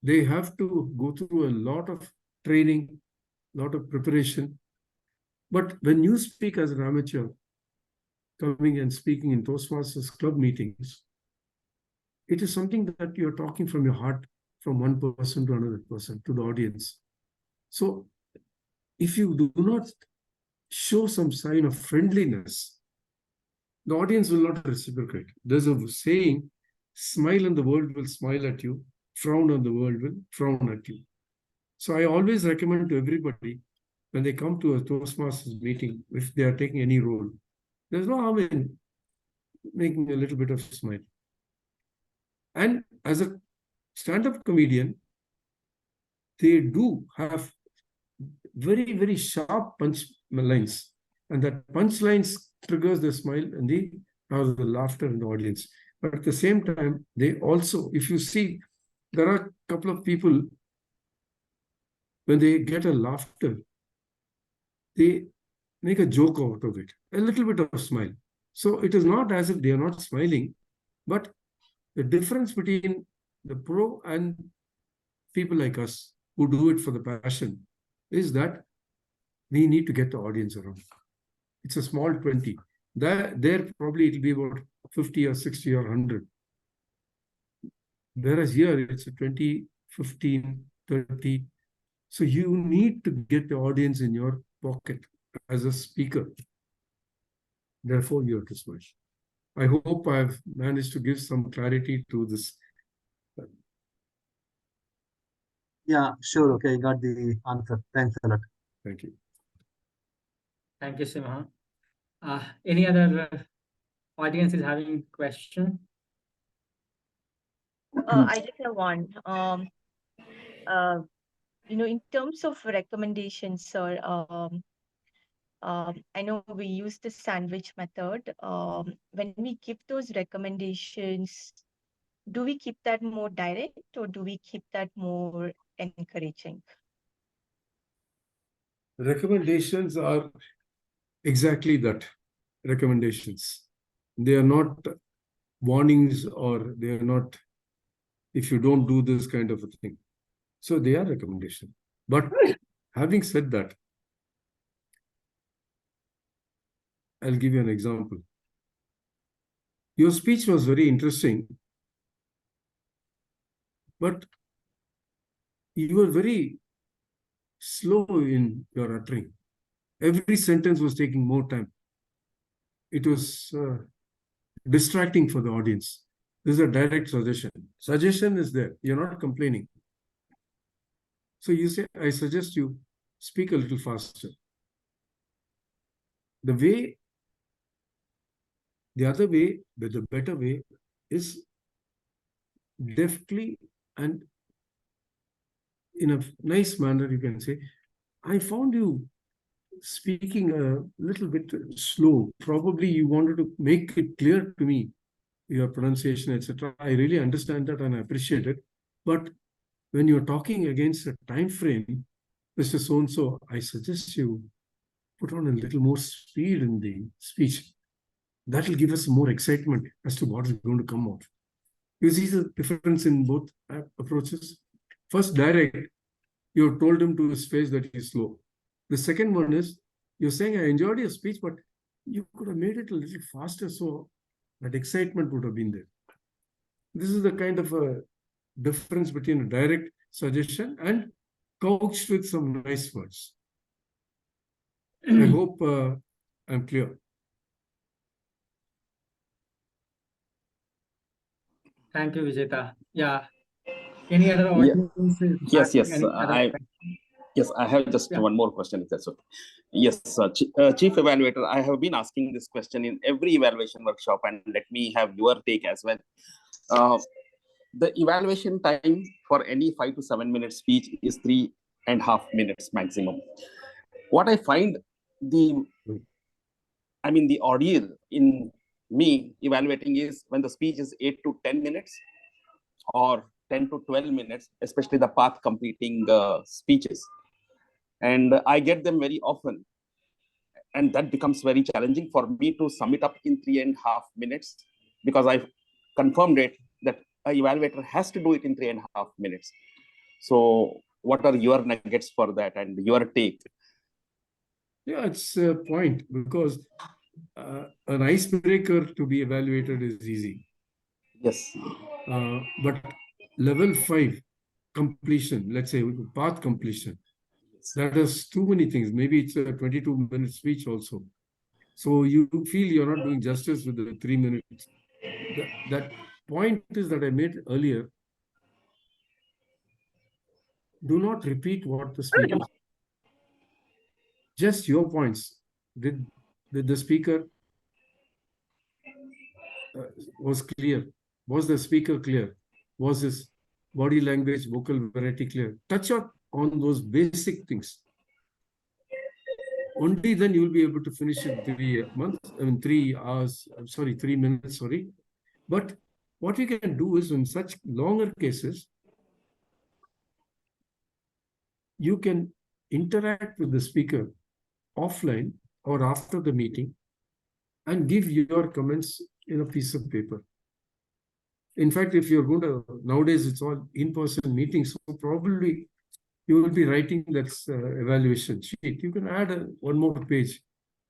They have to go through a lot of training, lot of preparation. But when you speak as an amateur, coming and speaking in Toastmasters Club meetings, it is something that you're talking from your heart, from one person to another person, to the audience. So if you do not show some sign of friendliness, the audience will not reciprocate. There's a saying, smile and the world will smile at you, frown and the world will frown at you. So I always recommend to everybody, when they come to a Toastmasters meeting, if they are taking any role, there's no harm in making a little bit of smile. And as a stand-up comedian, they do have very, very sharp punch lines. And that punch lines triggers the smile and the laughter in the audience. But at the same time, they also, if you see, there are a couple of people, when they get a laughter, they make a joke out of it, a little bit of a smile. So it is not as if they are not smiling, but the difference between the pro and people like us who do it for the passion is that we need to get the audience around. It's a small 20. There probably it'll be about 50 or 60 or 100. Whereas here it's a 20, 15, 30. So you need to get the audience in your pocket as a speaker. Therefore, you have to smile. I hope I've managed to give some clarity to this. Yeah, sure. Okay, I got the answer. Thanks a lot. Thank you. Thank you, Simha. Any other audience is having question? I just have one. In terms of recommendations, sir, I know we use the sandwich method. When we give those recommendations, do we keep that more direct or do we keep that more encouraging? Recommendations are exactly that, recommendations. They are not warnings, or they are not, if you don't do this kind of a thing. So they are recommendations. But having said that, I'll give you an example. Your speech was very interesting, but you were very slow in your uttering. Every sentence was taking more time. It was distracting for the audience. This is a direct suggestion. Suggestion is there. You're not complaining. So you say, I suggest you speak a little faster. The other way, the better way is deftly and in a nice manner, you can say, I found you speaking a little bit slow. Probably you wanted to make it clear to me, your pronunciation, etc. I really understand that and I appreciate it. But when you're talking against a time frame, Mr. So-and-so, I suggest you put on a little more speed in the speech. That will give us more excitement as to what is going to come out. You see the difference in both approaches? First, direct, you told him to his face that he's slow. The second one is, you're saying, I enjoyed your speech, but you could have made it a little faster, so that excitement would have been there. This is the kind of a difference between a direct suggestion and couched with some nice words. I hope I'm clear. Thank you, Vijeta. Yeah. Any other Yeah. audience? Yes, Any other Yes, I have just one more question, if that's okay. Yes, Chief Evaluator, I have been asking this question in every evaluation workshop, and let me have your take as well. The evaluation time for any 5 to 7 minute speech is 3.5 minutes maximum. What I find the ordeal in me evaluating is when the speech is 8 to 10 minutes or 10 to 12 minutes, especially the path completing speeches. And I get them very often. And that becomes very challenging for me to sum it up in 3.5 minutes, because I've confirmed it that an evaluator has to do it in 3.5 minutes. So what are your nuggets for that and your take? Yeah, it's a point, because an icebreaker to be evaluated is easy. Yes. But level 5 completion, let's say path completion, that has too many things. Maybe it's a 22-minute speech also. So you feel you're not doing justice with the 3 minutes. That point is that I made earlier. Do not repeat what the speaker said. Just your points. Did the speaker was clear? Was the speaker clear? Was his body language, vocal variety clear? Touch on those basic things. Only then you will be able to finish in 3 months, 3 hours, 3 minutes, But what you can do is, in such longer cases, you can interact with the speaker offline or after the meeting and give your comments in a piece of paper. In fact, if you're going to, nowadays it's all in-person meetings, so probably you will be writing that evaluation sheet. You can add one more page.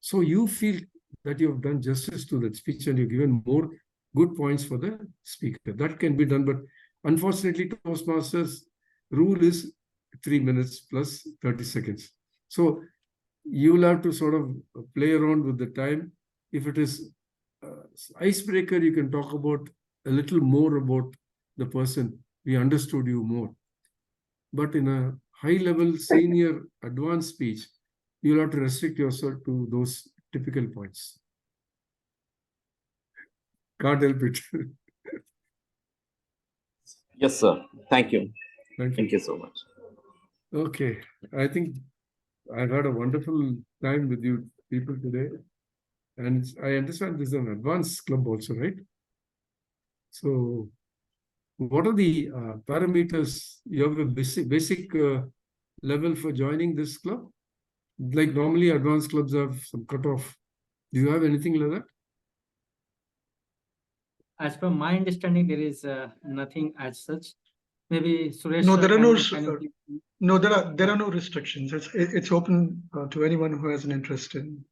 So you feel that you've done justice to that speech and you've given more good points for the speaker. That can be done, but unfortunately, Toastmasters rule is 3 minutes plus 30 seconds. So you will have to sort of play around with the time. If it is icebreaker, you can talk about a little more about the person. We understood you more. But in a high-level, senior, advanced speech, you'll have to restrict yourself to those typical points. Can't help it. Yes, sir. Thank you. Thank you so much. Okay. I think I've had a wonderful time with you people today. And I understand this is an advanced club also, right? So what are the parameters? You have a basic level for joining this club? Like normally advanced clubs have some cutoff. Do you have anything like that? As per my understanding, there is nothing as such. Maybe Suresh. No, there are no restrictions. It's open to anyone who has an interest in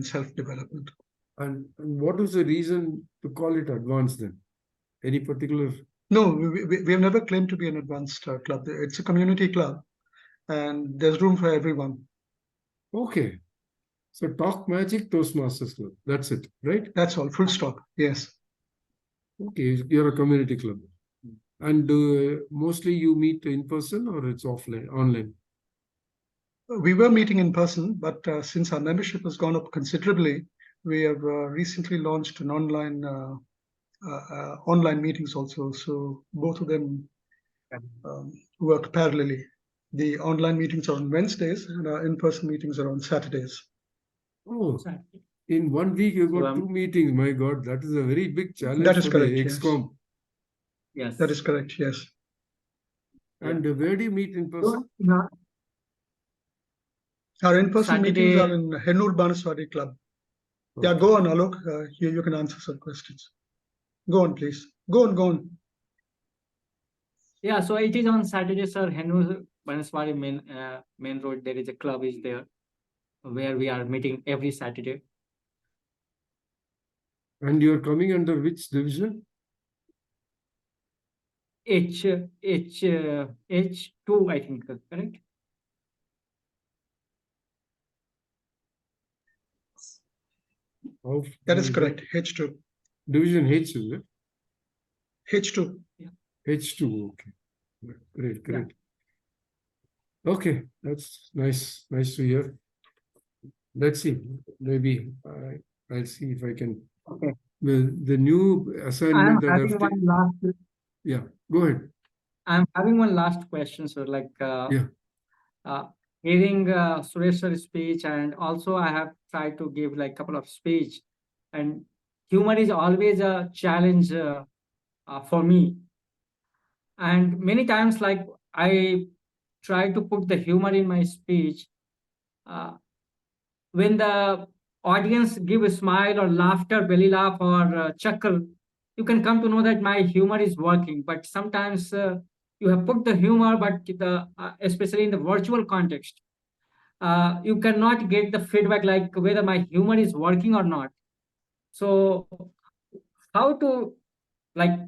self-development. And what is the reason to call it advanced then? Any particular? No, we have never claimed to be an advanced club. It's a community club, and there's room for everyone. Okay. So Talk Magic Toastmasters Club. That's it, right? That's all. Full stop. Yes. Okay, you're a community club. And mostly you meet in person or it's offline, online? We were meeting in person, but since our membership has gone up considerably, we have recently launched an online meetings also. So both of them work parallelly. The online meetings are on Wednesdays and our in-person meetings are on Saturdays. Oh, in 1 week you got 2 meetings. My God, that is a very big challenge. That is for correct. the Yes. XCOM. Yes. That is correct. Yes. And where do you meet in person? Our in-person meetings Saturday. are in Hennur Banaswadi Club. Okay. Yeah, go on, Alok. You can answer some questions. Go on, please. Go on. Yeah, so it is on Saturday, sir. Hennur Banaswadi main road. There is a club is there where we are meeting every Saturday. And you're coming under which division? H2, I think, correct? That is correct. H2. Division H, is it? H2. H2, okay. Great. Yeah. Okay, that's nice. Nice to hear. Let's see. Maybe I'll see if I can. Okay. The new I am assignment that I've having one taken. last. Yeah, go ahead. I'm having one last question, sir. Like, Yeah. hearing Suresh sir's speech, and also I have tried to give like a couple of speech, and humor is always a challenge for me. And many times, like, I try to put the humor in my speech. When the audience give a smile or laughter, belly laugh or chuckle, you can come to know that my humor is working. But sometimes you have put the humor, but especially in the virtual context, you cannot get the feedback like whether my humor is working or not. So how to, like,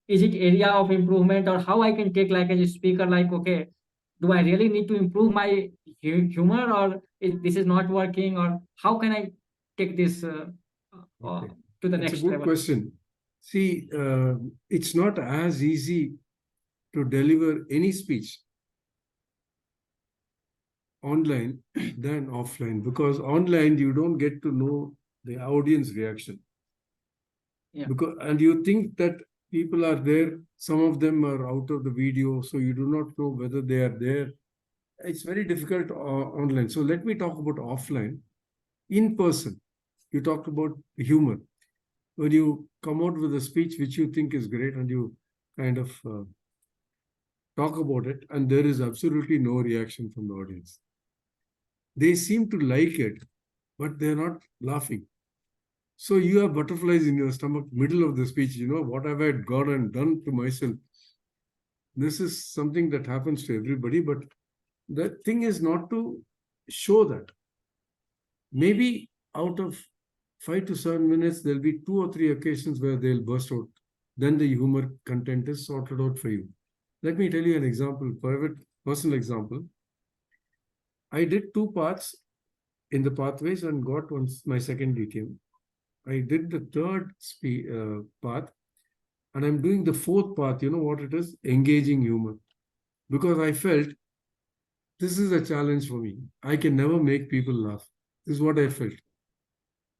is it area of improvement, or how I can take like as a speaker, like, okay, do I really need to improve my humor, or this is not working, or how can I take this Okay. to the That's a next good level? question. See, it's not as easy to deliver any speech online than offline, because online you don't get to know the audience reaction. Yeah. And you think that people are there, some of them are out of the video, so you do not know whether they are there. It's very difficult online. So let me talk about offline. In person, you talked about humor. When you come out with a speech which you think is great and you kind of talk about it, and there is absolutely no reaction from the audience. They seem to like it, but they're not laughing. So you have butterflies in your stomach, middle of the speech. You know, what have I gone and done to myself? This is something that happens to everybody, but the thing is not to show that. Maybe out of 5 to 7 minutes, there'll be 2 or 3 occasions where they'll burst out. Then the humor content is sorted out for you. Let me tell you an example, personal example. I did 2 parts in the pathways and got my second DTM. I did the third path, and I'm doing the 4th path. You know what it is? Engaging humor. Because I felt this is a challenge for me. I can never make people laugh. This is what I felt.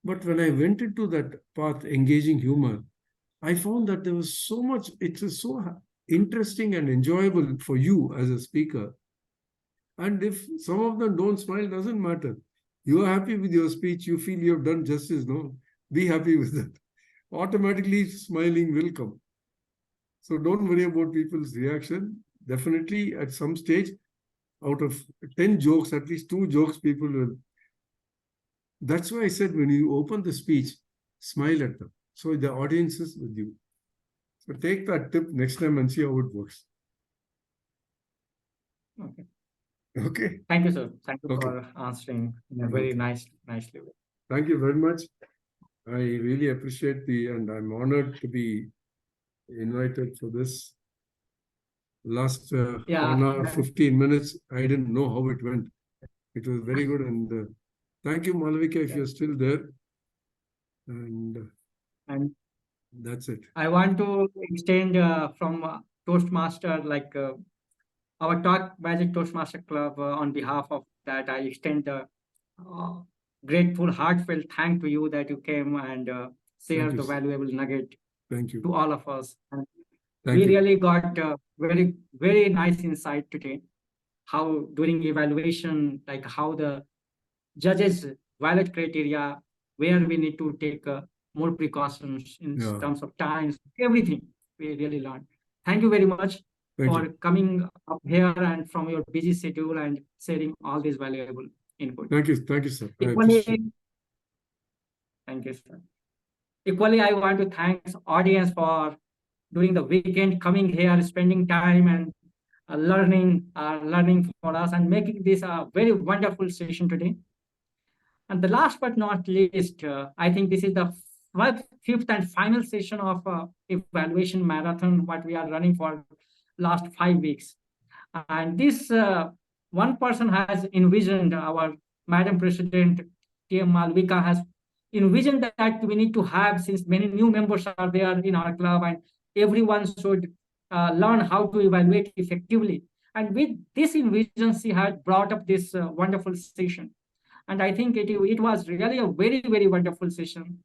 But when I went into that path, engaging humor, I found that there was so much, it was so interesting and enjoyable for you as a speaker. And if some of them don't smile, doesn't matter. You are happy with your speech, you feel you have done justice, no? Be happy with that. Automatically smiling will come. So don't worry about people's reaction. Definitely at some stage, out of 10 jokes, at least 2 jokes people will. That's why I said when you open the speech, smile at them. So the audience is with you. So take that tip next time and see how it works. Okay. Okay. Thank you, sir. Thank you Okay. for answering in a very nicely way. Thank you very much. I really appreciate and I'm honored to be invited for this. Last 1 hour, 15 minutes, I didn't know how it went. It was very good. And thank you, Malavika, if you're still there. And that's it. I want to extend from Toastmaster, like our Talk Magic Toastmaster Club, on behalf of that, I extend the grateful, heartfelt thank to you that you came and share the valuable nugget to all of us. And we really got very, very nice insight today, how during evaluation, like how the judges valid criteria, where we need to take more precautions in terms of times, everything we really learned. Thank you very much for coming up here and from your busy schedule and sharing all these valuable input. Thank you, sir. Equally, thank you, sir. Equally, I want to thank audience for during the weekend coming here, spending time and learning for us and making this a very wonderful session today. And the last but not least, I think this is the fifth and final session of evaluation marathon, what we are running for last 5 weeks. And this one person has envisioned, our Madam President, TM Malvika, has envisioned that we need to have, since many new members are there in our club and everyone should learn how to evaluate effectively. And with this envision, she had brought up this wonderful session. And I think it was really a very, very wonderful session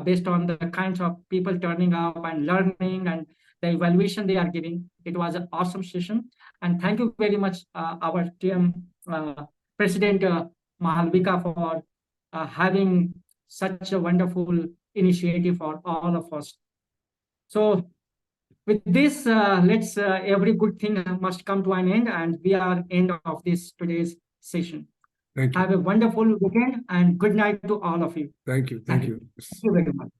based on the kinds of people turning up and learning and the evaluation they are giving. It was an awesome session. And thank you very much, our TM President Mahalvika, for having such a wonderful initiative for all of us. So with this, let's every good thing must come to an end, and we are end of this today's session. Thank you. Have a wonderful weekend and good night to all of you. Thank you. Thank you. Thank you very much.